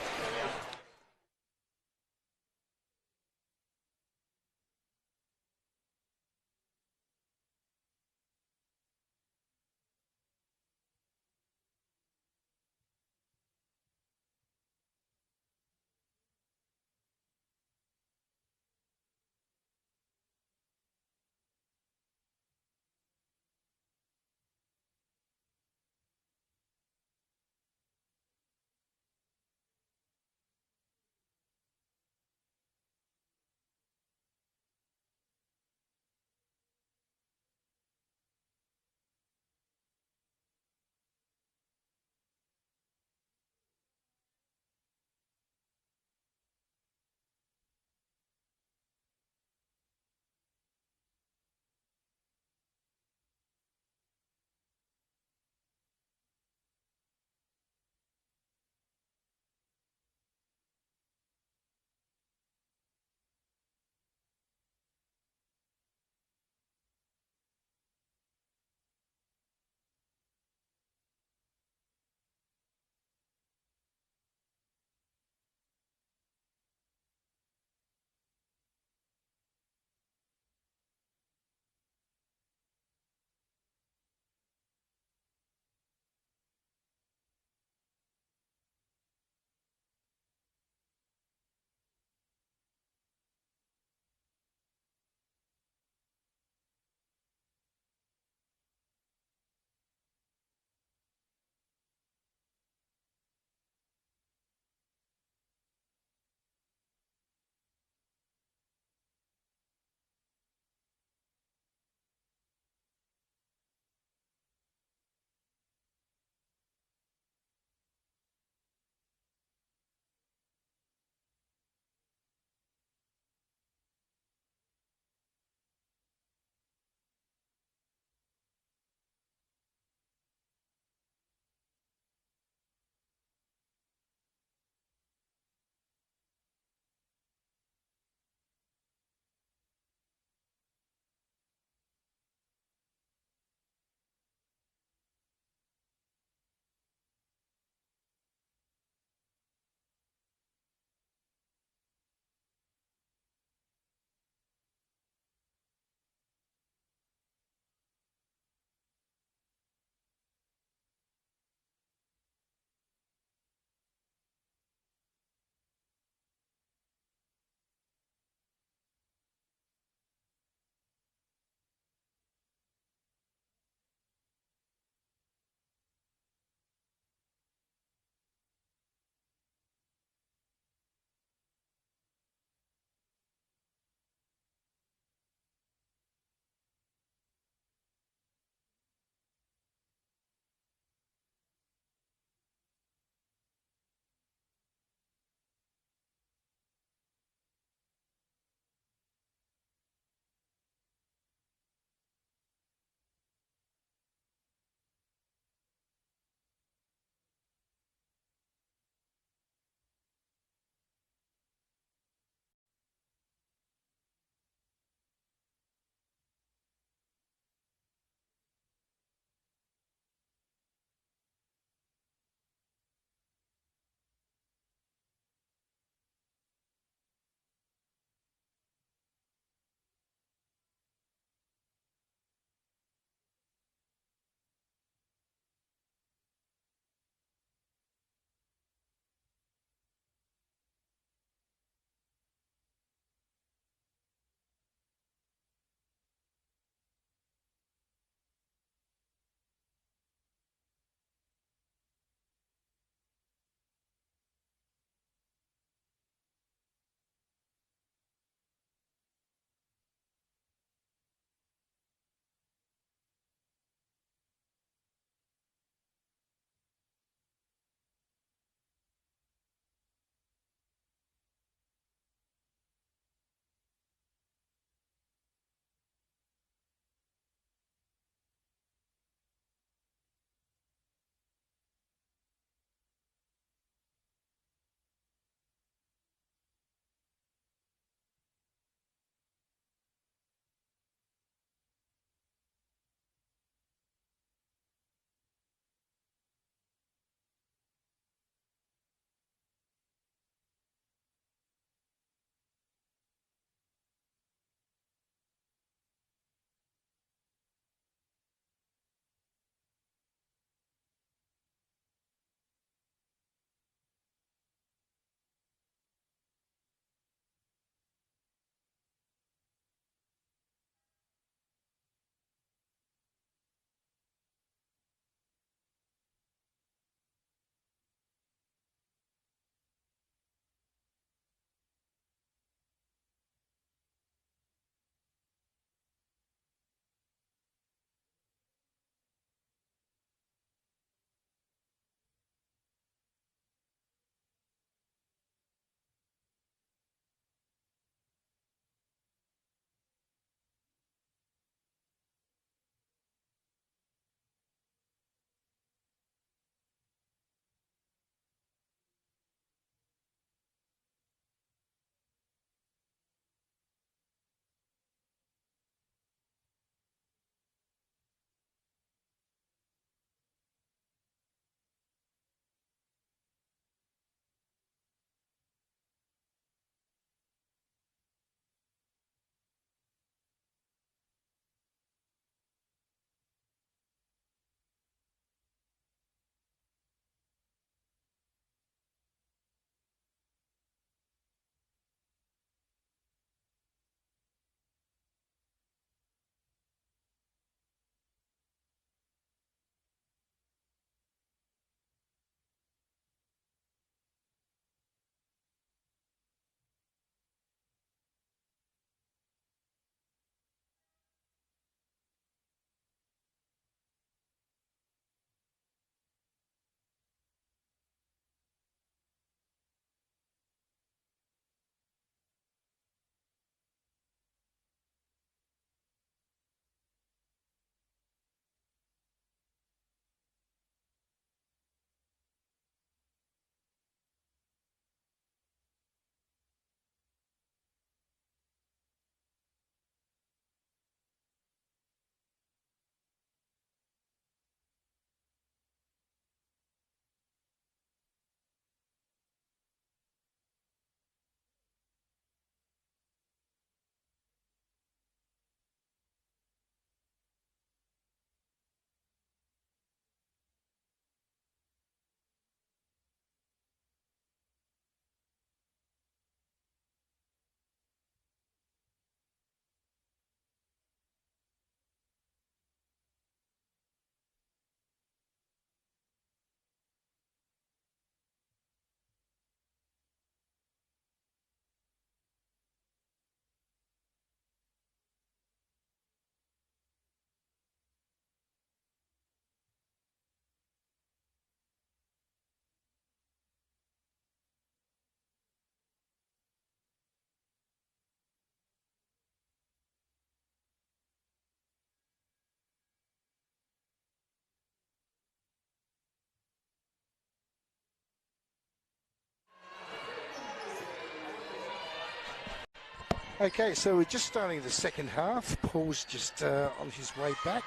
Okay, so we're just starting the second half. Paul's just on his way back.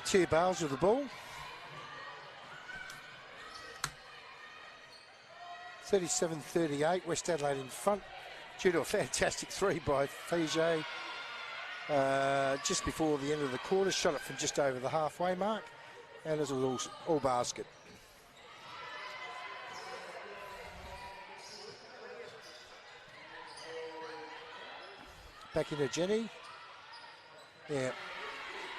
Two Bales with the ball. 37-38, West Adelaide in front due to a fantastic three by Fijay just before the end of the quarter. Shot it from just over the halfway mark, and it was all basket. Back into Jenny. Yeah.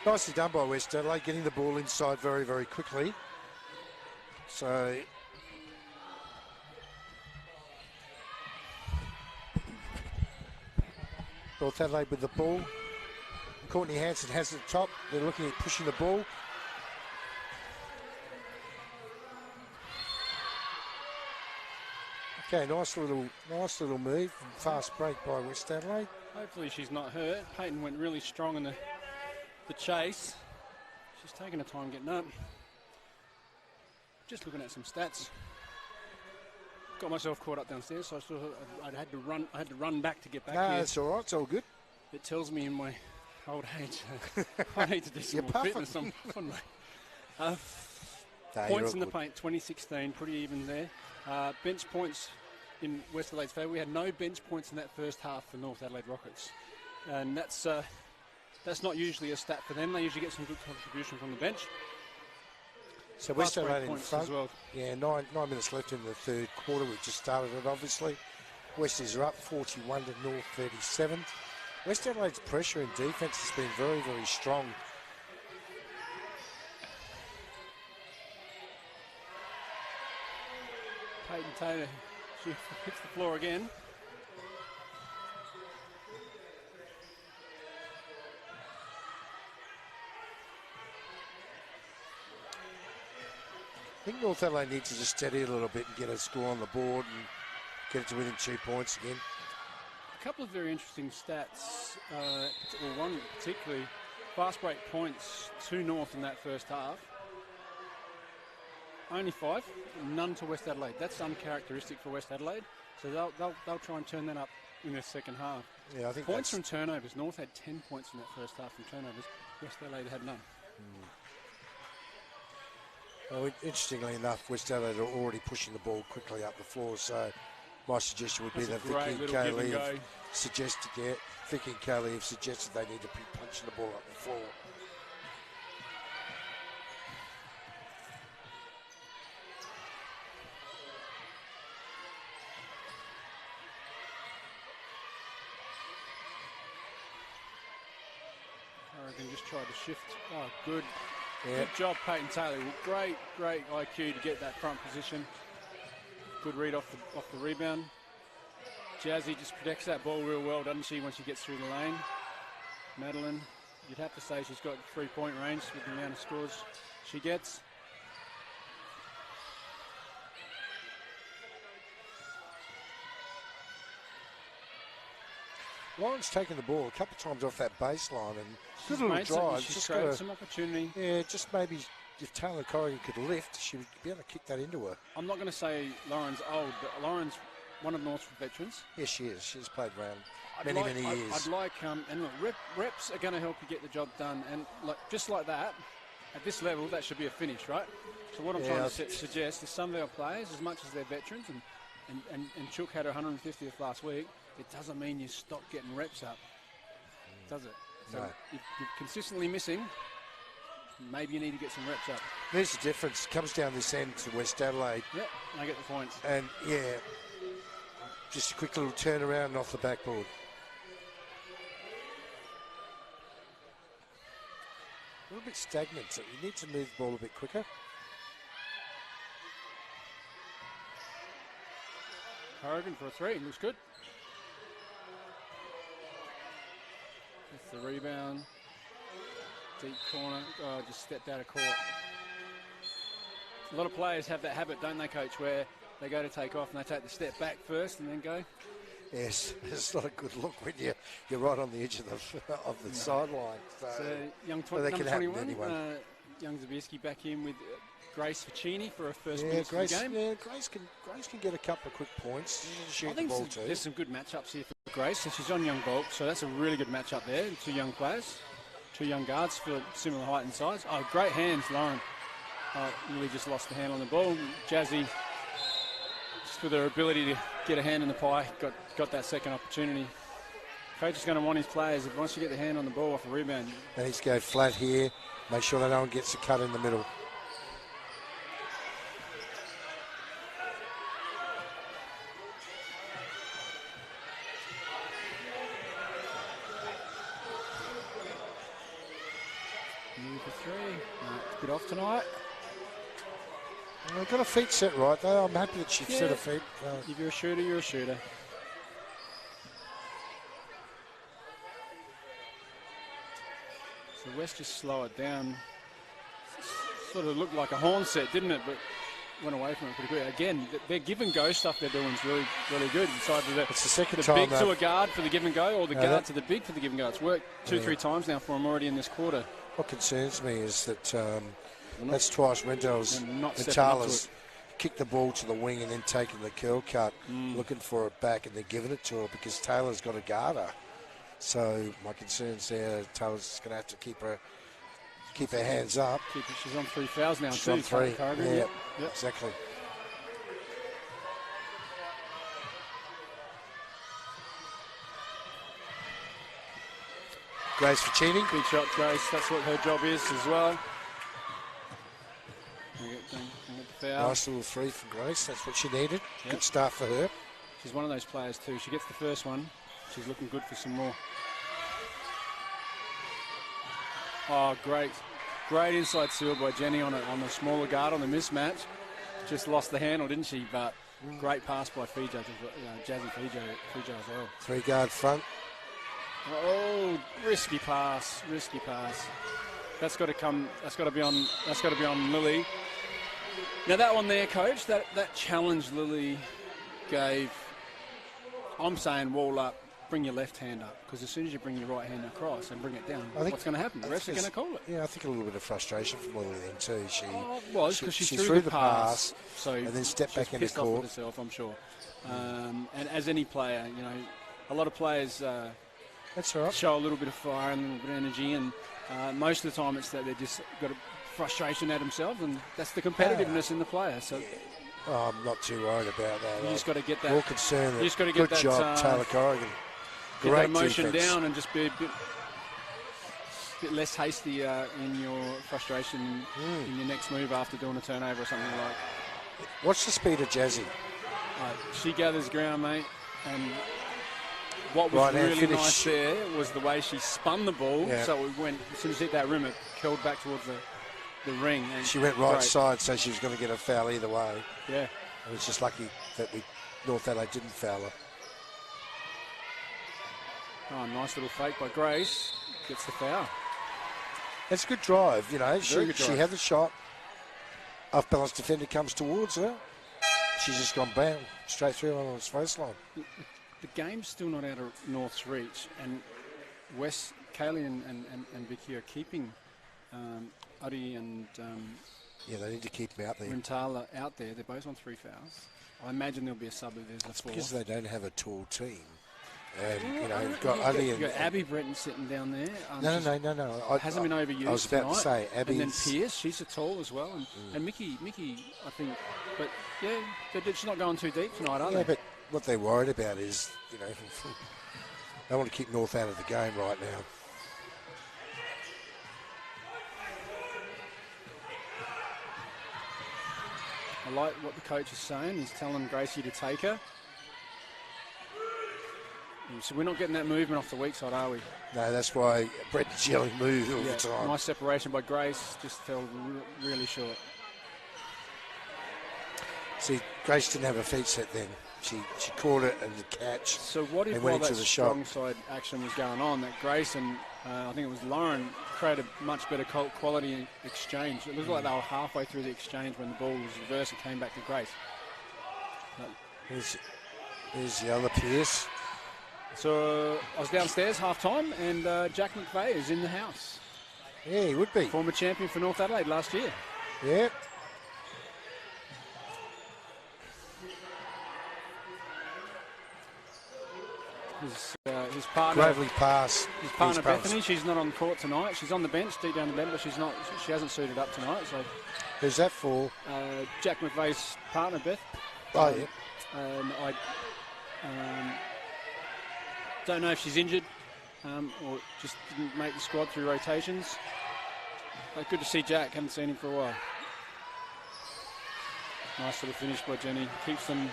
Nicely done by West Adelaide, getting the ball inside very, very quickly. So North Adelaide with the ball. Courtney Hanson has it top. They're looking at pushing the ball. Okay, nice little move. Fast break by West Adelaide. Hopefully she's not hurt. Peyton went really strong in the chase. She's taking her time getting up. Just looking at some stats. Got myself caught up downstairs, so I had to run back to get back here. That's all right. It's all good. It tells me in my old age I need to do some more fitness on my points in the paint. 2016, pretty even there. Bench points in West Adelaide's favour. We had no bench points in that first half for North Adelaide Rockets, and that's not usually a stat for them. They usually get some good contribution from the bench. So West Adelaide in front. As well. Yeah, 9 minutes left in the third quarter. We've just started it, obviously. Westies are up 41 to North 37. West Adelaide's pressure and defence has been very, very strong. Peyton Taylor, she hits the floor again. I think North Adelaide needs to just steady a little bit and get a score on the board and get it to within 2 points again. A couple of very interesting stats, one particularly, fast break points to North in that first half. Only 5, none to West Adelaide. That's uncharacteristic for West Adelaide, so they'll try and turn that up in their second half. Yeah, I think points from turnovers. North had 10 points in that first half from turnovers. West Adelaide had none. Well, interestingly enough, West Adelaide are already pushing the ball quickly up the floor, so my suggestion would be that Vicky and Kaylee have suggested they need to be punching the ball up the floor. Oregon just tried to shift. Oh, good. Yeah. Good job, Peyton Taylor. Great IQ to get that front position. Good read off the rebound. Jazzy just protects that ball real well, doesn't she, once she gets through the lane. Madeline, you'd have to say she's got 3-point range with the amount of scores she gets. Lauren's taken the ball a couple of times off that baseline and good little drive. She's created some opportunity. Yeah, just maybe if Taylor Corrigan could lift, she would be able to kick that into her. I'm not going to say Lauren's old, but Lauren's one of North's veterans. Yes, she is. She's played around many years. I'd like, and look, reps are going to help you get the job done, and just like that, at this level, that should be a finish, right? So what I'm trying to suggest is some of our players, as much as they're veterans, and Chook had her 150th last week, it doesn't mean you stop getting reps up, does it? So no. If you're consistently missing, maybe you need to get some reps up. There's the difference. It comes down this end to West Adelaide. Yep, I get the points. And, yeah, just a quick little turnaround off the backboard. A little bit stagnant, so you need to move the ball a bit quicker. Corrigan for a 3, looks good. That's the rebound. Deep corner. Oh, just stepped out of court. A lot of players have that habit, don't they, Coach, where they go to take off and they take the step back first and then go? Yes, it's not a good look when you're right on the edge of the sideline. So young number 21, young Zabisky back in with Grace Ficini for a first minutes of the game. Yeah, Grace can get a couple of quick points. Shoot the ball too. There's some good matchups here for Grace, and she's on young bulk, so that's a really good matchup there. 2 young players, 2 young guards for similar height and size. Oh, great hands, Lauren. Really just lost the hand on the ball. Jazzy, just with her ability to get a hand in the pie, got that second opportunity. Coach is going to want his players, if once you get the hand on the ball off a rebound. They need to go flat here, make sure that no one gets a cut in the middle. For 3. It's a bit off tonight. Got her feet set right though. I'm happy that she set her feet. If you're a shooter, you're a shooter. So West just slow it down. Sort of looked like a horn set, didn't it? But went away from it pretty quick. Again, their give and go stuff they're doing is really, really good. It's either it's the second the time big to a guard for the give and go, or the guard to the big for the give and go. It's worked 2-3 times now for them already in this quarter. What concerns me is that that's twice Rendell's Mentala's kicked the ball to the wing and then taken the curl cut, looking for it back, and they're giving it to her because Taylor's got a guard her. So my concerns there, Taylor's going to have to keep her hands up. She's on 3 fouls now. She's on 3. Yep. Exactly. Grace Ficini. Big shot, Grace. That's what her job is as well. Nice little 3 from Grace. That's what she needed. Yep. Good start for her. She's one of those players too. She gets the first one. She's looking good for some more. Oh, great. Great inside seal by Jenny on the smaller guard on the mismatch. Just lost the handle, didn't she? But great pass by Fijo, Jazzy Fijo as well. 3 guard front. Oh, risky pass. That's got to be on Lily. Now that one there, coach, that challenge Lily gave, I'm saying wall up, bring your left hand up, because as soon as you bring your right hand across and bring it down, what's going to happen? The refs are going to call it. Yeah, I think a little bit of frustration from Lily then too. She threw the pass, and then stepped back into court. Off with herself, I'm sure. And as any player, a lot of players that's all right. Show a little bit of fire and a little bit of energy, and most of the time it's that they've just got a frustration at themselves, and that's the competitiveness in the player. So I'm not too worried about that. You just got to get that. More concerned. You just got to get good job, Taylor Corrigan. Get Great that emotion defense. down and just be a bit less hasty in your frustration in your next move after doing a turnover or something like. What's the speed of Jazzy? She gathers ground, mate, and what was really nice there was the way she spun the ball. Yeah. So it went, as soon as it hit that rim, it curled back towards the ring. And she went right side, so she was going to get a foul either way. Yeah. It was just lucky that North Adelaide didn't foul her. Oh, nice little fake by Grace. Gets the foul. It's a good drive, She had the shot. Off-balance defender comes towards her. She's just gone bam, straight through on his face line. The game's still not out of North's reach, and West, Kaylee and Vicky are keeping Adi and they need to keep him out there. Rintala out there. They're both on 3 fouls. I imagine there'll be a sub if there's a 4. Because they don't have a tall team. And, you've got Adi and... You've got Abby Breton sitting down there. No. Hasn't been overused. I was about tonight. to say, Abby's... And then Pierce, she's a tall as well. And Mickey, I think... But, yeah, they're just not going too deep tonight, are they? But what they're worried about is, they want to keep North out of the game right now. I like what the coach is saying. He's telling Gracie to take her. So we're not getting that movement off the weak side, are we? No, that's why Brett's yelling move all the time. Nice separation by Grace, just fell really short. See, Grace didn't have her feet set then. She caught it and the catch. So what if while that strong side action was going on, that Grace and I think it was Lauren created a much better quality exchange. It looked like they were halfway through the exchange when the ball was reversed and came back to Grace. Here's the other Pierce. So I was downstairs half-time, and Jack McVeigh is in the house. Yeah, he would be. Former champion for North Adelaide last year. Yeah. His partner, Gravely pass. his partner Bethany, she's not on court tonight. She's on the bench, deep down the bench, but she's not. She hasn't suited up tonight. So, who's that for? Jack McVeigh's partner, Beth. Oh yeah. I don't know if she's injured or just didn't make the squad through rotations. But good to see Jack. Haven't seen him for a while. Nice little finish by Jenny. Keeps them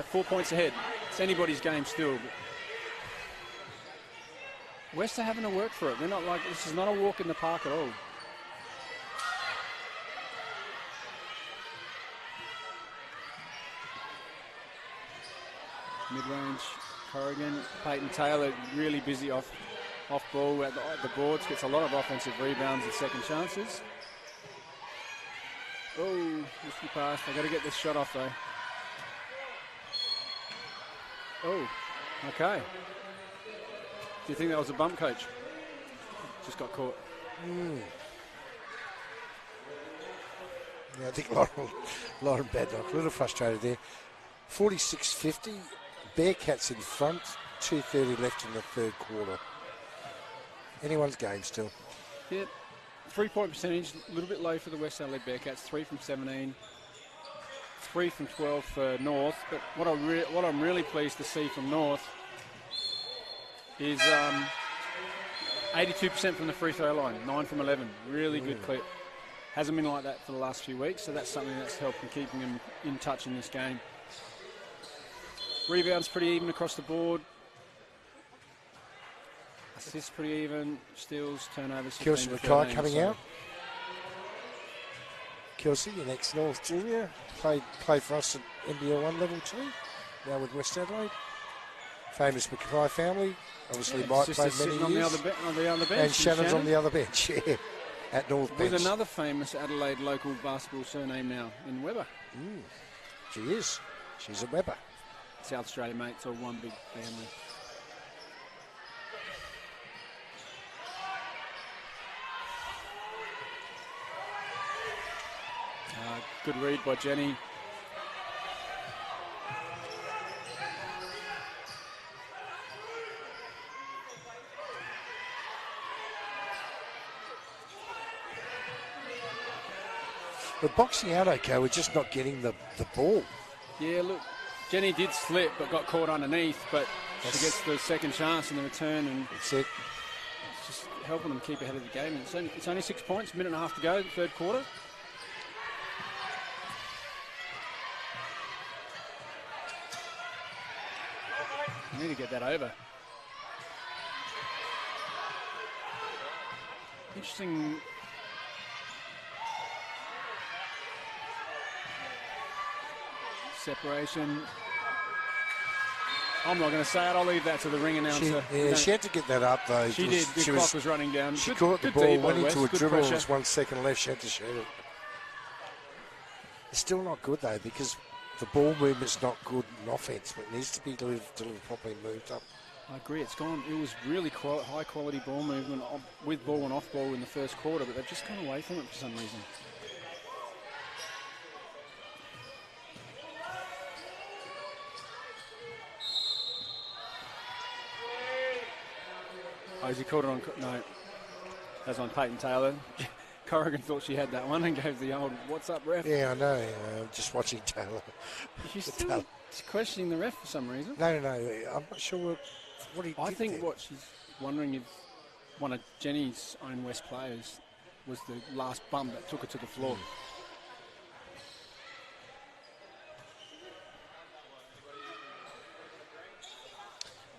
4 points ahead. It's anybody's game still. But West are having to work for it. They're not like, this is not a walk in the park at all. Mid-range, Corrigan. Peyton Taylor really busy off ball at the boards. Gets a lot of offensive rebounds and second chances. Oh, risky pass. They've got to get this shot off though. Oh, okay. Do you think that was a bump, coach? Just got caught. Yeah, I think Lauren Badnock, a little frustrated there. 46-50, Bearcats in front, 2:30 left in the third quarter. Anyone's game still. Yeah, 3-point percentage, a little bit low for the West Adelaide Bearcats, 3 from 17. 3 from 12 for North, but what I'm really pleased to see from North is 82% from the free throw line, 9 from 11. Really good clip. Hasn't been like that for the last few weeks, so that's something that's helped in keeping them in touch in this game. Rebounds pretty even across the board. Assists pretty even. Steals, turnovers. Kelsey Mackay coming out. Kelsey, your next North junior, played for us at NBL1 level 2, now with West Adelaide. Famous Mackay family, obviously Mike played many years. On the other bench. And Shannon's on the other bench, yeah, at North bench. With another famous Adelaide local basketball surname now, in Webber. She is. She's a Webber. South Australia, mate, it's all one big family. Good read by Jenny. We're boxing out okay, we're just not getting the ball. Yeah, look, Jenny did slip but got caught underneath, but she gets the second chance in the return, and that's it. It's just helping them keep ahead of the game. And it's only 6 points, minute and a half to go, the third quarter. Need to get that over. Interesting. Separation. I'm not going to say it. I'll leave that to the ring announcer. She had to get that up though. She did. The clock was running down. She caught the ball, went into a dribble. There's 1 second left. She had to shoot it. It's still not good though, because the ball movement's not good in offense, but it needs to be delivered properly, moved up. I agree. It was really high quality ball movement with ball and off ball in the first quarter, but they've just gone away from it for some reason. Oh, has he called it on? No, that's on Peyton Taylor. Corrigan thought she had that one and gave the old "What's up, ref?" Yeah, I know. Just watching Taylor. She's still questioning the ref for some reason. No. I'm not sure what he did. I think there. what she's wondering if one of Jenny's own West players was the last bump that took her to the floor.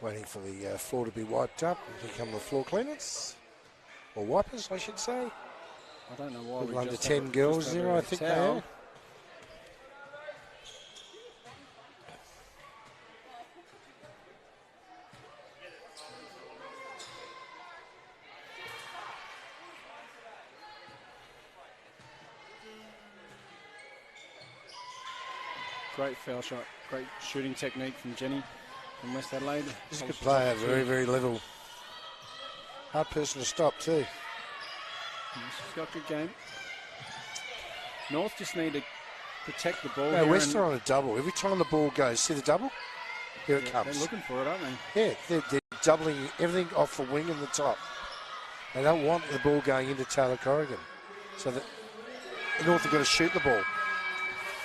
Waiting for the floor to be wiped up. Here come the floor cleaners. Or wipers, I should say. I don't know why. Under 10 girls there, I think they are. Great foul shot, great shooting technique from Jenny from West Adelaide. She's a good player, very, very level. Hard person to stop too. She's got a good game. North just need to protect the ball. No, here West are on a double. Every time the ball goes, see the double? Here it comes. They're looking for it, aren't they? Yeah, they're doubling everything off the wing and the top. They don't want the ball going into Taylor Corrigan. So that North have got to shoot the ball.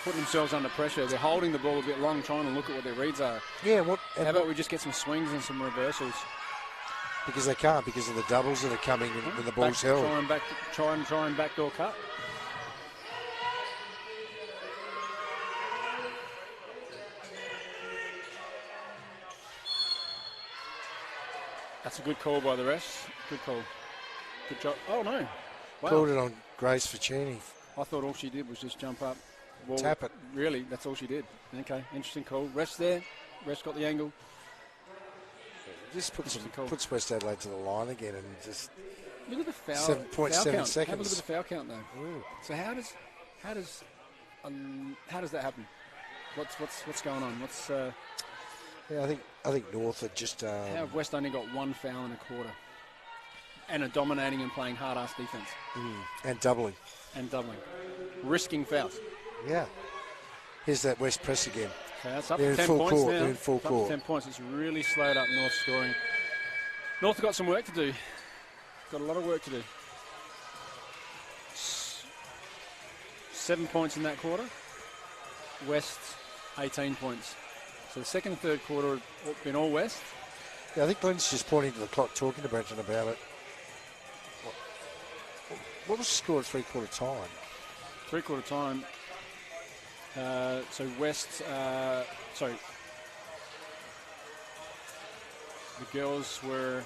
Putting themselves under pressure. They're holding the ball a bit long, trying to look at what their reads are. Yeah, how about we just get some swings and some reversals? Because they can't, because of the doubles that are coming when the ball's held. Try and backdoor cut. That's a good call by the refs. Good call. Good job. Oh, no. Wow. Called it on Grace Ficini. I thought all she did was just jump up. Well, tap it. Really, that's all she did. Okay, interesting call. Refs there. Refs got the angle. Just puts West Adelaide to the line again and just... Look at the foul. 7.7 seconds. Have a look at the foul count, though. Ooh. So how does that happen? What's going on? Yeah, I think North are just... how have West only got one foul in a quarter? And are dominating and playing hard-ass defence. And doubling. Risking fouls. Yeah. Here's that West press again. Okay, that's up to 10 points now. They're in full court. 10 points. It's really slowed up North scoring. North have got some work to do. Got a lot of work to do. 7 points in that quarter. West, 18 points. So the second and third quarter have been all West. Yeah, I think Glenn's just pointing to the clock, talking to Brenton about it. What was the score at three-quarter time? Three-quarter time. So West, the girls were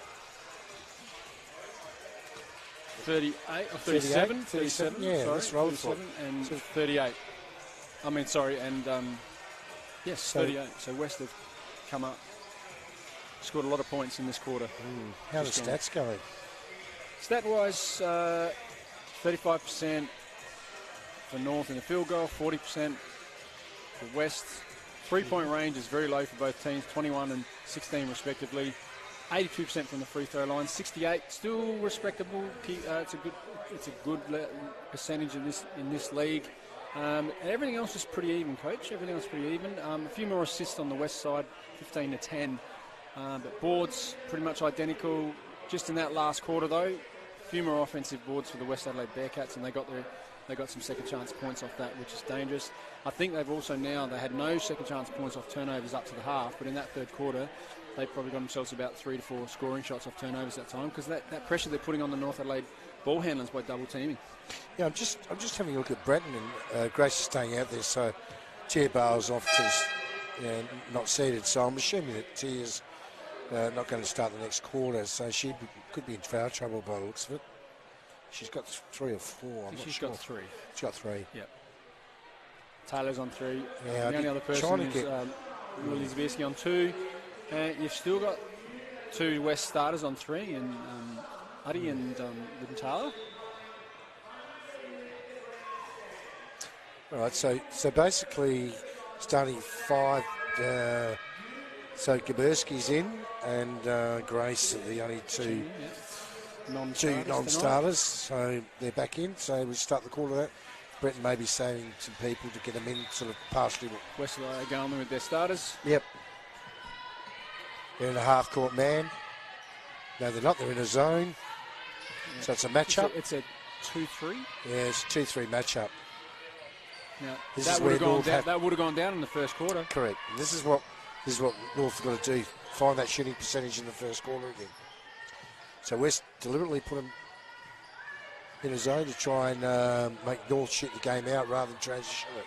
38 or 37? 37, yeah, sorry, that's right. 37 and 38. I mean, sorry, and yes, 38. So West have come up, scored a lot of points in this quarter. How are the stats going? Stat-wise, 35% for North in the field goal, 40% for West. Three-point range is very low for both teams, 21 and 16 respectively. 82% from the free throw line, 68 still respectable. It's a good percentage in this league. And everything else is pretty even, Coach. Everything else is pretty even. A few more assists on the West side, 15 to 10. But boards pretty much identical. Just in that last quarter, though, a few more offensive boards for the West Adelaide Bearcats, and they got some second chance points off that, which is dangerous. I think they've also they had no second chance points off turnovers up to the half, but in that third quarter, they probably got themselves about 3 to 4 scoring shots off turnovers that time, because that pressure they're putting on the North Adelaide ball handlers by double teaming. Yeah, I'm just having a look at Bretton, and Grace is staying out there, so Tia Bale's off to not seated, so I'm assuming that Tia's not going to start the next quarter, so she could be in foul trouble by the looks of it. She's got 3 or 4. I'm not sure. She's got 3. She's got 3. Yep. Taylor's on 3. Yeah, the only other person is Lily Zabierski on 2. You've still got 2 West starters on 3, and Uddy and Taylor. All right, so basically starting 5. So Gaberski's in, and Grace are the only two non-starters, so they're back in. So we start the quarter that. Bretton may be saving some people to get them in sort of partially. West Adelaide going with their starters. Yep. They're in a half-court man. No, they're not. They're in a zone. Yeah. So it's a matchup. It's a 2-3? Yeah, it's a 2-3 matchup. Now, that would have gone down in the first quarter. Correct. This is what North have got to do. Find that shooting percentage in the first quarter again. So West deliberately put them in a zone to try and make North shoot the game out rather than transition it.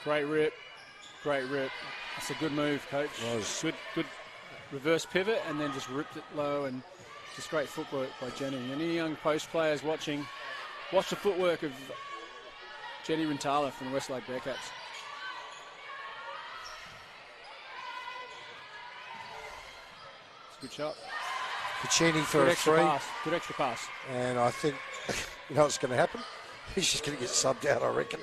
Great rip. That's a good move, Coach. Good reverse pivot, and then just ripped it low, and just great footwork by Jenny. Any young post players watching, watch the footwork of Jenny Rintala from the West Adelaide Bearcats. Good shot. Puccini for a 3. Good extra pass. And I think, you know what's going to happen? He's just going to get subbed out, I reckon.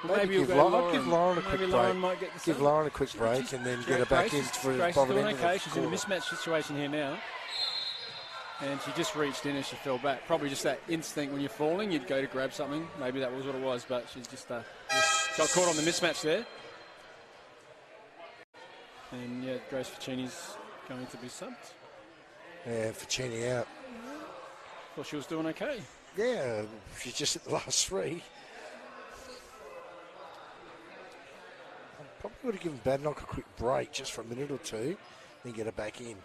Maybe give Lauren a quick break. Give Lauren a quick break and then get her back in for Bobby. She's in a mismatch situation here now. And she just reached in as she fell back. Probably just that instinct when you're falling, you'd go to grab something. Maybe that was what it was, but she's just got caught on the mismatch there. And yeah, Grace Ficini's going to be subbed. Yeah, Ficini out. Thought she was doing okay. Yeah, she's just at the last three. I probably would have given Badnock a quick break just for a minute or two, then get her back in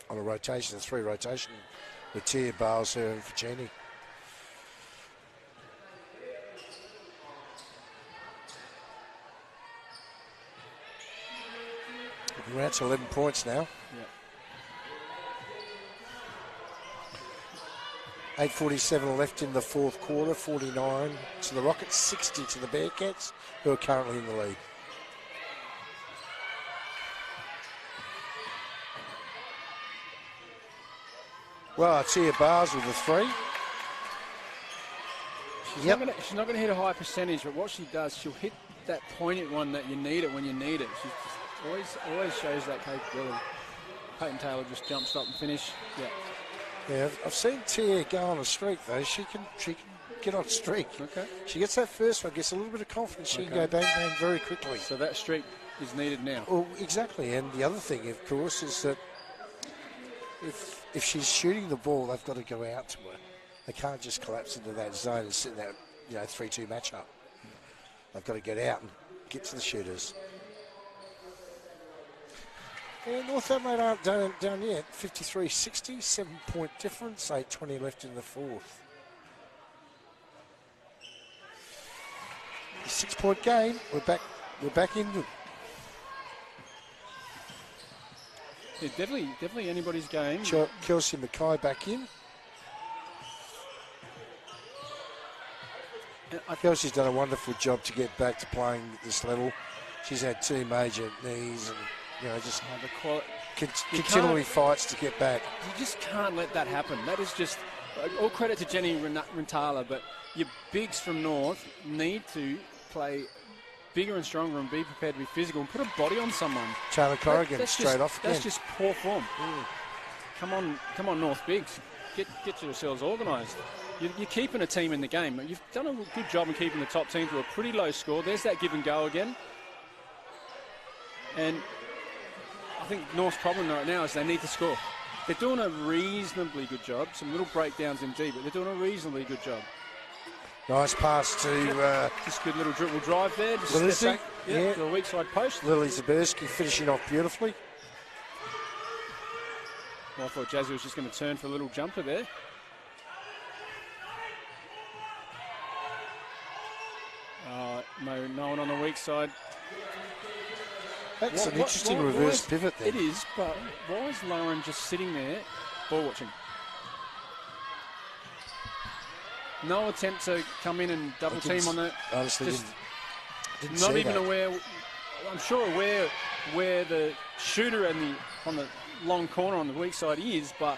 on a rotation, a three rotation with Tia, Bales, her, and Ficini. We're out to 11 points now. Yeah. 8:47 left in the fourth quarter, 49 to the Rockets, 60 to the Bearcats, who are currently in the lead. Well, Tia Bars with a three. She's not going to hit a high percentage, but what she does, she'll hit that pointed one that you need it when you need it. She always shows that capability. Peyton Taylor just jumps up and finish. Yeah. Yeah, I've seen Tia go on a streak though. She can get on a streak. Okay. She gets that first one, gets a little bit of confidence. She can go bang bang very quickly. So that streak is needed now. Well, exactly. And the other thing, of course, is that if she's shooting the ball, they've got to go out to her. They can't just collapse into that zone and sit in that 3-2 matchup. They've got to get out and get to the shooters. Yeah, North Adelaide aren't down yet. 53-60, 7-point difference, 8:20 left in the fourth. A 6-point game. We're back in. Yeah, definitely anybody's game. Kelsey Mackay back in. Kelsey's done a wonderful job to get back to playing at this level. She's had 2 major knees and just continually fights to get back. You just can't let that happen. That is just all credit to Jenny Rentala, but your bigs from North need to play bigger and stronger and be prepared to be physical and put a body on someone. Charlie Corrigan straight off again. That's just poor form. Come on, North bigs. Get yourselves organised. You're keeping a team in the game. You've done a good job in keeping the top team to a pretty low score. There's that give and go again. And I think North's problem right now is they need to score. They're doing a reasonably good job. Some little breakdowns in D, but they're doing a reasonably good job. Nice pass to... just good little dribble drive there. Just Lily, step back. Yeah, to a weak side post. Lily Zabersky finishing off beautifully. Well, I thought Jazzy was just going to turn for a little jumper there. No one on the weak side. That's an interesting reverse pivot there. It is, but why is Lauren just sitting there ball watching? No attempt to come in and double team on that. Honestly, didn't not see even that. aware. I'm sure aware where the shooter and on the long corner on the weak side is, but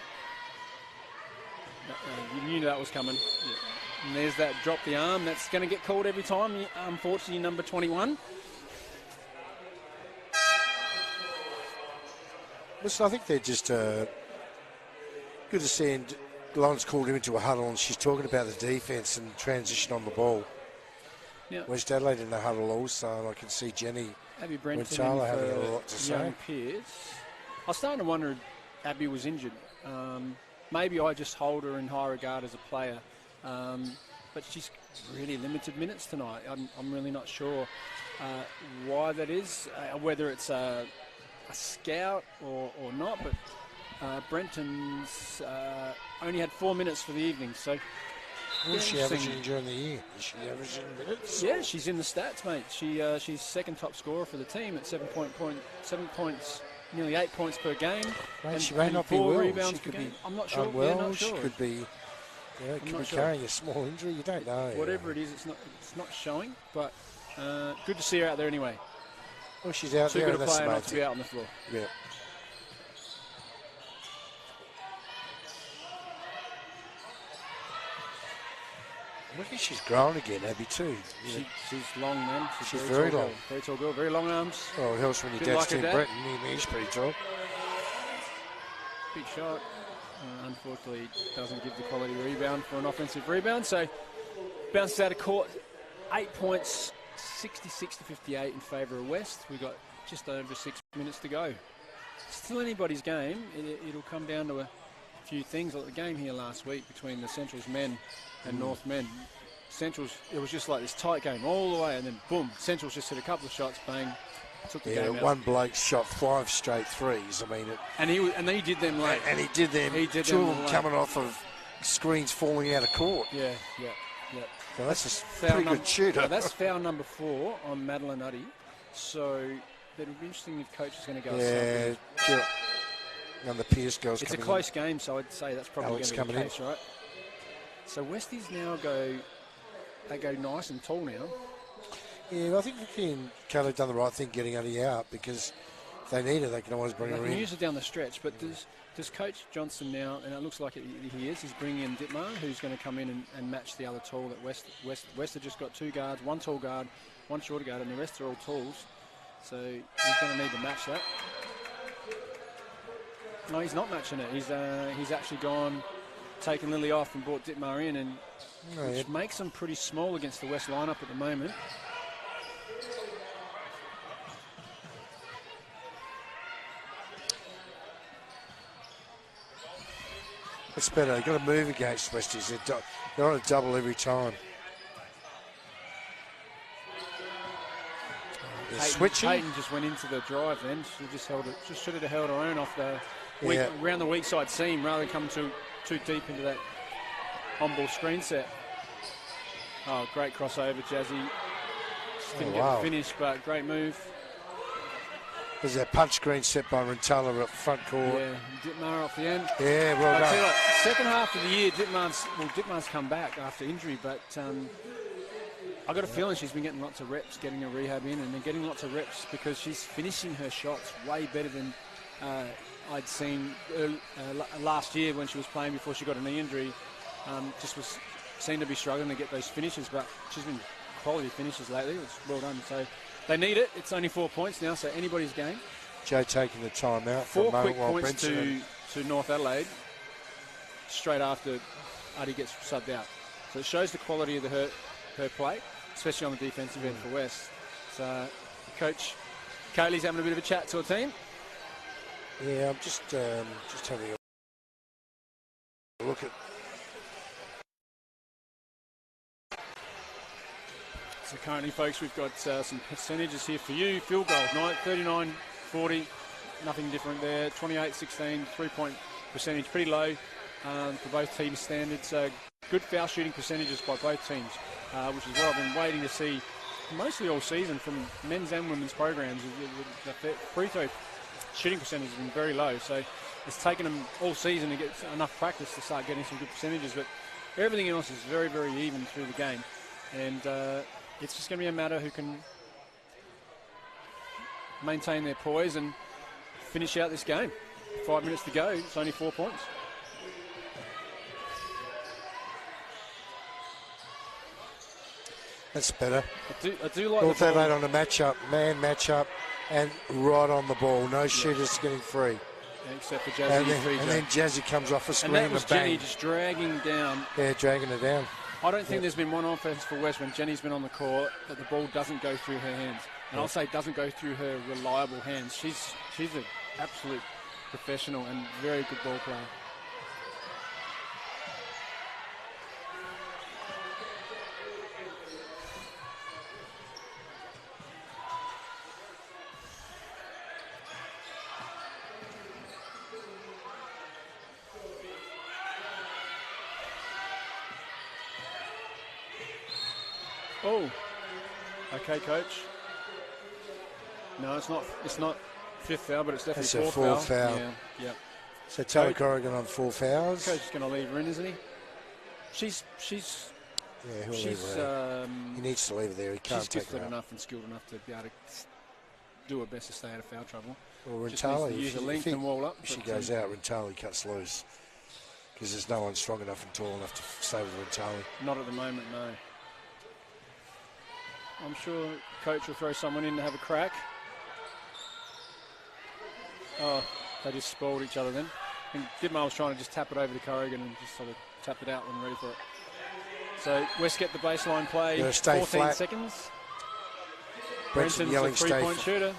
you knew that was coming. Yeah. And there's that drop the arm. That's going to get called every time. Unfortunately, number 21. Listen, I think they're just good to see. And Lauren's called him into a huddle, and she's talking about the defence and transition on the ball. Yep. West Adelaide in the huddle also, and I can see Jenny Abby Brenton having a lot to say. Pierce. I was starting to wonder if Abby was injured. Maybe I just hold her in high regard as a player. But she's really limited minutes tonight. I'm really not sure why that is, whether it's a scout or not, but Brenton's only had 4 minutes for the evening. So, what is she averaging during the year? Is she averaging minutes? Yeah, she's in the stats, mate. She's second top scorer for the team at 7 points, nearly 8 points per game. Mate, she may not be well. Rebounds she could per game. be I'm not sure. unwell. Yeah, not sure. She could be. Yeah, could be carrying a small injury. You don't know. Whatever it is, it's not showing. But good to see her out there anyway. Well, she's out Too there. good a player not to be out on the floor. Yeah. Look at she's grown again, Abby, too. She's long, man. She's very long. Very tall girl, very long arms. Oh, it helps when your dad's Tim Breton. He's pretty tall. Big shot. Unfortunately, doesn't give the quality rebound for an offensive rebound. So bounces out of court. 8 points, 66-58 in favour of West. We've got just over 6 minutes to go. Still anybody's game. It'll come down to a few things. Like the game here last week between the Centrals men and North men. Centrals, it was just like this tight game all the way, and then boom, Centrals just hit a couple of shots, bang, took the game out. One bloke shot 5 straight threes. I mean, and he did them late. And he did them. Two of them coming off of screens falling out of court. Yeah. So that's a pretty good shooter. Yeah, that's foul number 4 on Madeline Uddy. So it'll be interesting if coach is going to go. Yeah. And the Pierce girls. It's a close game, so I'd say that's probably Alex going to be the case, right? So Westies now go nice and tall now. Yeah, I think Kaylee's done the right thing getting Uddy out, because if they need her, they can always bring her in. They can use her down the stretch, but does Coach Johnson now, and it looks like he is, he's bringing in Dittmar, who's going to come in and match the other tall that West have just got 2 guards, 1 tall guard, 1 shorter guard, and the rest are all talls. So he's going to need to match that. No, he's not matching it. He's actually taken Lily off and brought Dittmar in, and which makes them pretty small against the West lineup at the moment. It's better. You've got to move against Westies. They're on a double every time. They're switching. Peyton just went into the drive then. She just should have held her own off the around the weak side seam rather than coming too deep into that on-ball screen set. Oh, great crossover, Jazzy. Just didn't get the finish, but great move. There's that punch screen set by Rentala at front court. Yeah, Dittmar off the end. Yeah, well done. Tell you what, second half of the year, Dittmar's come back after injury, but I got a feeling she's been getting lots of reps, getting her rehab in, and then getting lots of reps because she's finishing her shots way better than I'd seen last year when she was playing before she got a knee injury. Seemed to be struggling to get those finishes, but she's been quality finishes lately. It's well done. So they need it. It's only 4 points now, so anybody's game. Joe taking the time out. 4 quick points to North Adelaide straight after Uddy gets subbed out. So it shows the quality of her play, especially on the defensive end for West. So Coach Kaylee's having a bit of a chat to her team. Yeah, I'm just having a look at. So currently, folks, we've got some percentages here for you. Field goals, 39-40, nothing different there. 28-16, 3-point percentage, pretty low for both teams' standards. Good foul shooting percentages by both teams, which is what I've been waiting to see mostly all season from men's and women's programs. The free throw shooting percentage has been very low, so it's taken them all season to get enough practice to start getting some good percentages, but everything else is very, very even through the game. And it's just going to be a matter who can maintain their poise and finish out this game. 5 minutes to go. It's only 4 points. That's better. I do like North Adelaide on a man matchup, and right on the ball. No shooters getting free. Except for Jazzy. And then Jazzy comes off a screen and that was bang. Jenny just dragging down. Yeah, dragging her down. I don't think there's been one offense for West when Jenny's been on the court that the ball doesn't go through her hands. And I'll say doesn't go through her reliable hands. She's an absolute professional and very good ball player. Oh, okay, coach. No, it's not fifth foul, but it's definitely That's fourth foul. Yeah. So Taylor Corrigan on 4 fouls. Coach is going to leave her in, isn't he? She's. Yeah, he'll leave her. He needs to leave her there. He can't she's take her gifted out. enough and skilled enough to be able to do her best to stay out of foul trouble. Well, Just needs to Rentali, use a length and wall up. if she goes out, Rentali cuts loose. Because there's no one strong enough and tall enough to stay with Rentali. Not at the moment, no. I'm sure coach will throw someone in to have a crack. Oh, they just spoiled each other then. And Didmar was trying to just tap it over to Corrigan and just sort of tapped it out when ready for it. So West get the baseline play, 14 flat. seconds. Brenton yelling, a three-point shooter.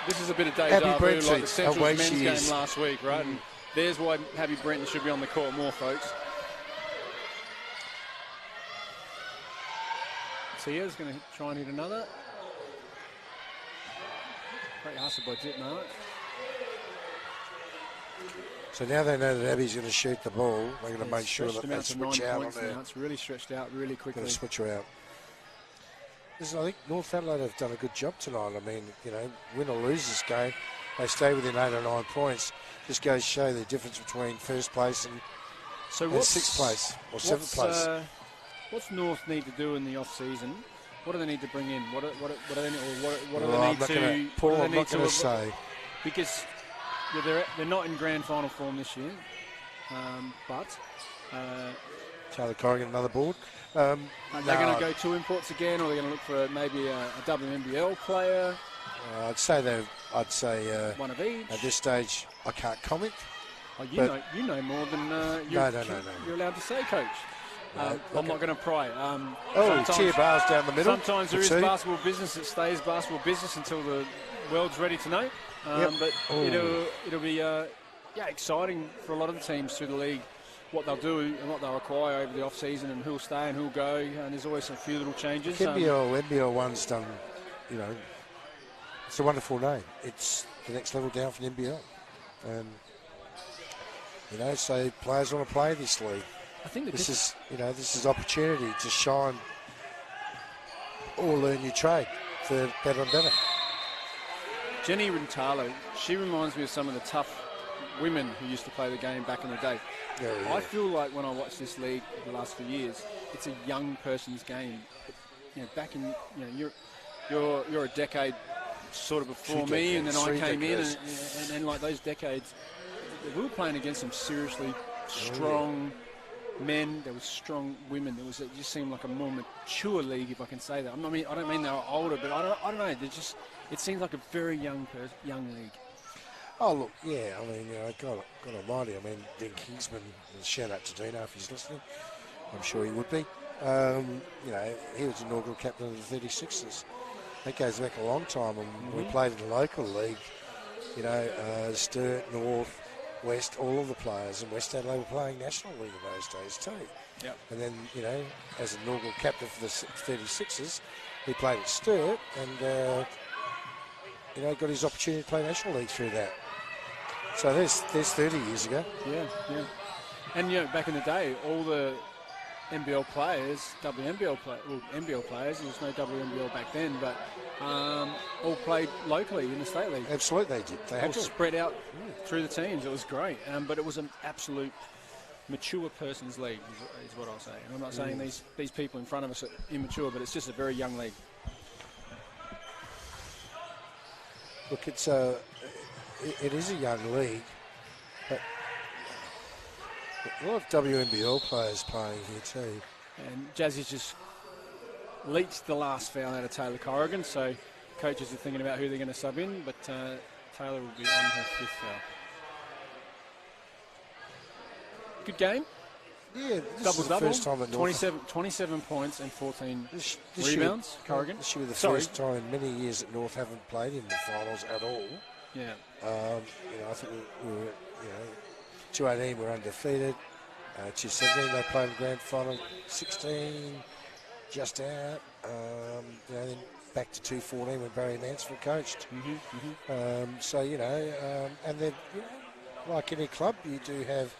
This is a bit of deja Abby vu, Brenton, like the Central's men's game is. last week, right? And there's why Abby Brenton should be on the court more, folks. Tia's going to try and hit another. Great hustle by Didmar. So now they know that Abby's going to shoot the ball. They're going to make sure that they switch out on her. It's really stretched out really quickly. Going to switch her out. I think North Adelaide have done a good job tonight. I mean, win or lose this game, they stay within 8 or 9 points. Just goes to show the difference between first place and 6th place or 7th place. What's North need to do in the off season? What do they need to bring in? What do they need to? I'm not going to say, because they're not in grand final form this year, but. Taylor Corrigan, another board. Are they going to go 2 imports again, or are they going to look for maybe a WNBL player? I'd say one of each. At this stage, I can't comment. Oh, you know more than you're allowed to say, Coach. I'm not going to pry. Tia Bar's down the middle. Sometimes there is basketball business that stays basketball business until the world's ready to know. But it'll be exciting for a lot of the teams through the league, what they'll do and what they'll acquire over the off-season and who'll stay and who'll go, and there's always a few little changes. NBL1's done, it's a wonderful name. It's the next level down from NBL. So players want to play this league. I think this is opportunity to shine or learn your trade for better and better. Jenny Rintalo, she reminds me of some of the tough women who used to play the game back in the day. Yeah. I feel like when I watch this league the last few years, it's a young person's game. Back in you're a decade sort of before me, and then I came in, and like those decades, we were playing against some seriously strong men. There was strong women. It just seemed like a more mature league, if I can say that. I don't mean they were older, but I don't know. It seems like a very young league. Oh, look, yeah, God almighty. Dean Kingsman, shout out to Dino if he's listening. I'm sure he would be. He was inaugural captain of the 36ers. That goes back a long time, and we played in the local league. Sturt, North, West, all of the players, and West Adelaide were playing National League in those days too. Yep. And then, as inaugural captain for the 36ers, he played at Sturt and, got his opportunity to play National League through that. So there's 30 years ago. Yeah. And, back in the day, all the NBL players, NBL players, there was no WNBL back then, but all played locally in the State League. Absolutely, they did. They had all spread out through the teams. It was great. But it was an absolute mature person's league, is what I'll say. And I'm not saying these people in front of us are immature, but it's just a very young league. Look, it is a young league, but a lot of WNBL players playing here too. And Jazzy's just leached the last foul out of Taylor Corrigan, so coaches are thinking about who they're going to sub in, but Taylor will be on her 5th foul. Good game. Yeah, double-double, 27 points and 14 rebounds, Corrigan. This will be the first time in many years that North haven't played in the finals at all. Yeah. I think we were, 218 were undefeated. 217 they played in the grand final. 16 just out. Then back to 214 when Barry Mansfield coached. And then, like any club, you do have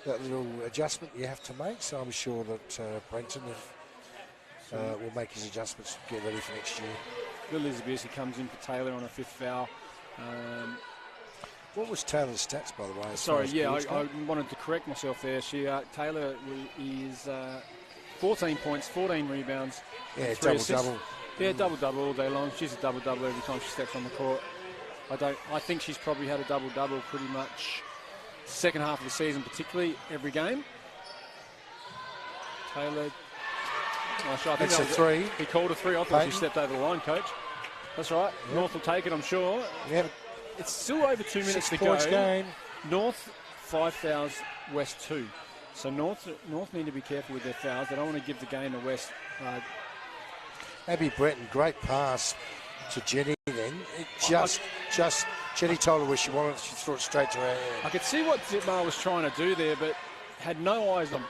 that little adjustment you have to make. So I'm sure that Brenton will make his adjustments to get ready for next year. Bill Elizabeth comes in for Taylor on a 5th foul. What was Taylor's stats, by the way? Sorry, I wanted to correct myself there. Taylor is 14 points, 14 rebounds. Yeah, double-double. Yeah, double-double all day long. She's a double-double every time she steps on the court. I think she's probably had a double-double pretty much second half of the season, particularly every game. Taylor. I think that's a 3. He called a 3. I thought Peyton. She stepped over the line, Coach. That's right. Yeah. North will take it, I'm sure. Yeah. it's still over 2 minutes to go. 6 points game. North 5 fouls, West 2. So North need to be careful with their fouls. They don't want to give the game to West. Maybe Breton, great pass to Jenny then. Jenny told her where she wanted it. She threw it straight to her hand. I could see what Zitmar was trying to do there, but had no eyes on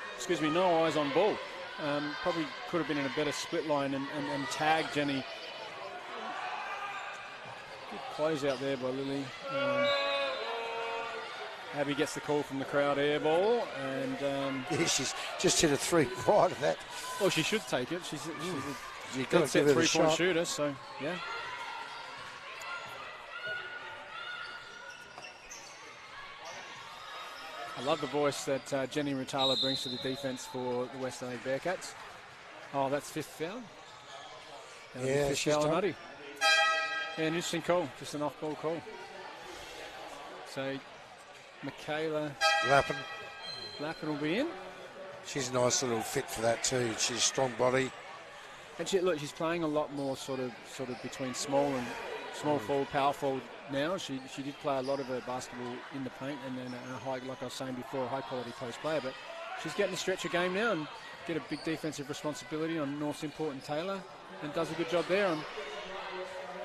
ball. Probably could have been in a better split line and tagged Jenny. Good close out there by Lily. Abby gets the call from the crowd, air ball, and yeah, she's just hit a 3 wide of that. Well, she should take it. She's a You've dead got to set give it a 3-point shot. shooter, so yeah. I love the voice that Jenny Rutala brings to the defence for the West Adelaide Bearcats. Oh, that's 5th foul. Yeah, she's foul on done. Nutty. Yeah, an interesting call, just an off-ball call. So, Michaela Lappin. Lappin will be in. She's a nice little fit for that too. She's a strong body. And she's playing a lot more sort of between small forward, power forward now. She did play a lot of her basketball in the paint and then a high, like I was saying before, a high quality post player. But she's getting to stretch her game now and get a big defensive responsibility on North's important Taylor, and does a good job there on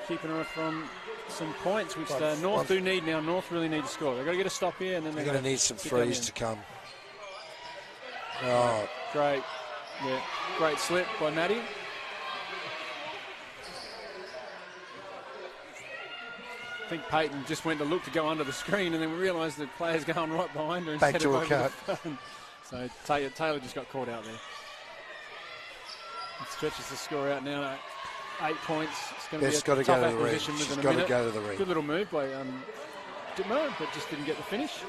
keeping her from some points, which North do need now. North really need to score. They've got to get a stop here, and then they're going to need some threes to come. Oh, great slip by Maddie. I think Peyton just went to look to go under the screen, and then we realised the player's going right behind her instead of over the phone. So Taylor just got caught out there. It stretches the score out now to 8 points. It's going to be a tough acquisition within a minute. She's got to go to the ring. Good little move by Ditmer, but just didn't get the finish.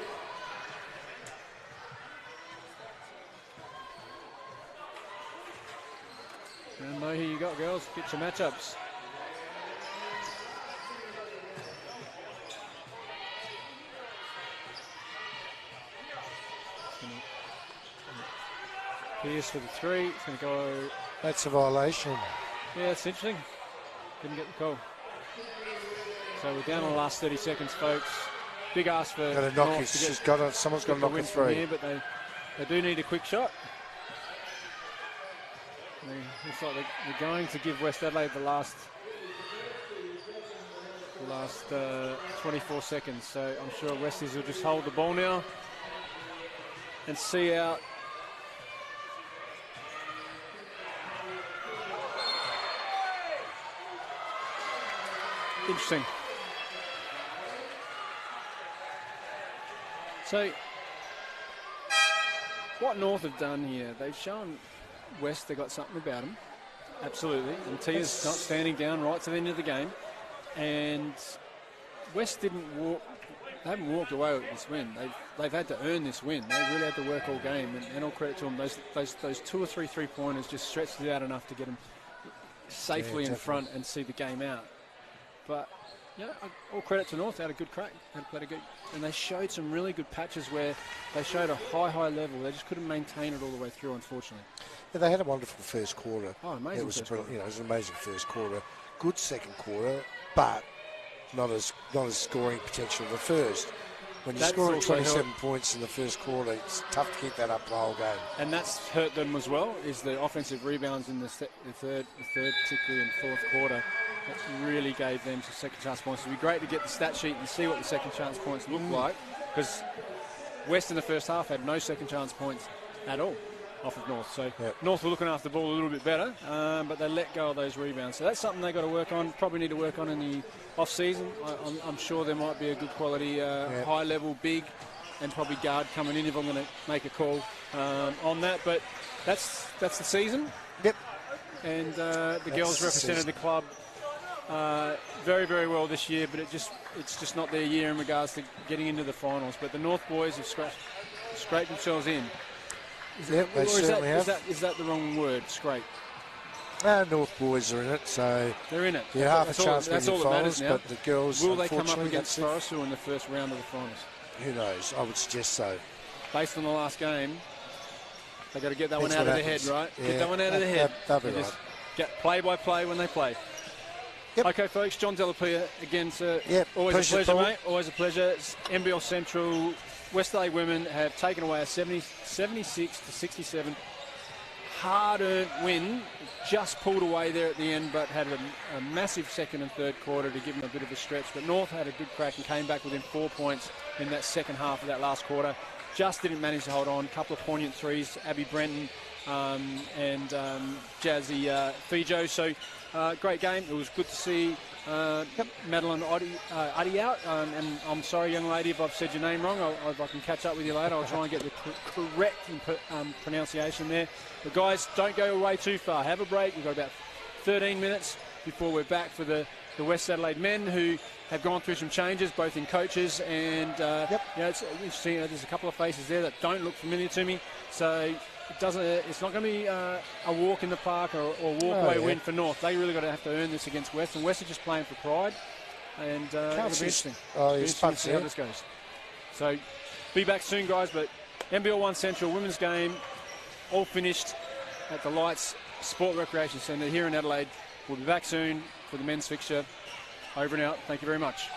And here you go, girls. Get your matchups. Pierce for the 3. It's going to go. That's a violation. Yeah, it's interesting. Didn't get the call. So we're down to the last 30 seconds, folks. Big ask for got to knock it. Someone's got to knock a 3. Here, but they do need a quick shot. Looks like they're going to give West Adelaide the last 24 seconds. So I'm sure Westies will just hold the ball now and see out. Interesting. So, what North have done here, they've shown West they got something about them, absolutely. And Tia's not standing down right to the end of the game. And West didn't walk. They haven't walked away with this win. They've had to earn this win. They really had to work all game, and all credit to them. Those 2 or 3 3-pointers just stretched it out enough to get them safely in front and see the game out. But all credit to North. They had a good crack. And they showed some really good patches where they showed a high level. They just couldn't maintain it all the way through, unfortunately. Yeah, they had a wonderful first quarter. Oh, amazing! It was it was an amazing first quarter. Good second quarter, but not as scoring potential of the first. When you're scoring 27 points in the first quarter, it's tough to keep that up the whole game. And that's hurt them as well. Is the offensive rebounds in the third, particularly in fourth quarter. That really gave them some second chance points. It would be great to get the stat sheet and see what the second chance points look like, because West in the first half had no second chance points at all off of North. So North were looking after the ball a little bit better, but they let go of those rebounds. So that's something they've got to work on. Probably need to work on in the off-season. I'm sure there might be a good quality, high-level, big, and probably guard coming in if I'm going to make a call on that. But that's the season. Yep. And the girls represented the club very, very well this year, but it's just not their year in regards to getting into the finals. But the North boys have scraped themselves in. Yep, they certainly have. Is that the wrong word, scrape? North boys are in it, so they're in it. You have a chance that's to all win that the matters finals, now. but the girls, will they come up against Forest in the first round of the finals? Who knows? I would suggest so. Based on the last game, they got to get that one out of their head, right? Yeah, get that one out of their head. They'll be right. Just get play by play when they play. Yep. Okay, folks, John Delapia again, sir. Yep. Always a pleasure, Paul. mate. Always a pleasure. NBL Central, West Adelaide women have taken away a 76-67 hard-earned win. Just pulled away there at the end, but had a massive second and third quarter to give them a bit of a stretch. But North had a good crack and came back within 4 points in that second half of that last quarter. Just didn't manage to hold on. A couple of poignant threes, Abby Brenton and Jazzy Fijo. So great game. It was good to see Madeline Uddy out. And I'm sorry, young lady, if I've said your name wrong. If I can catch up with you later, I'll try and get the correct pronunciation there. But guys, don't go away too far. Have a break. We've got about 13 minutes before we're back for the West Adelaide men, who have gone through some changes, both in coaches and it's interesting. There's a couple of faces there that don't look familiar to me. So it's not going to be a walk in the park or walk-away win for North. They really got to have to earn this against West, and West are just playing for pride. And it'll be interesting. Interesting to see how this goes. So be back soon, guys. But NBL1 Central Women's game all finished at the Lights Sport Recreation Centre here in Adelaide. We'll be back soon for the men's fixture. Over and out. Thank you very much.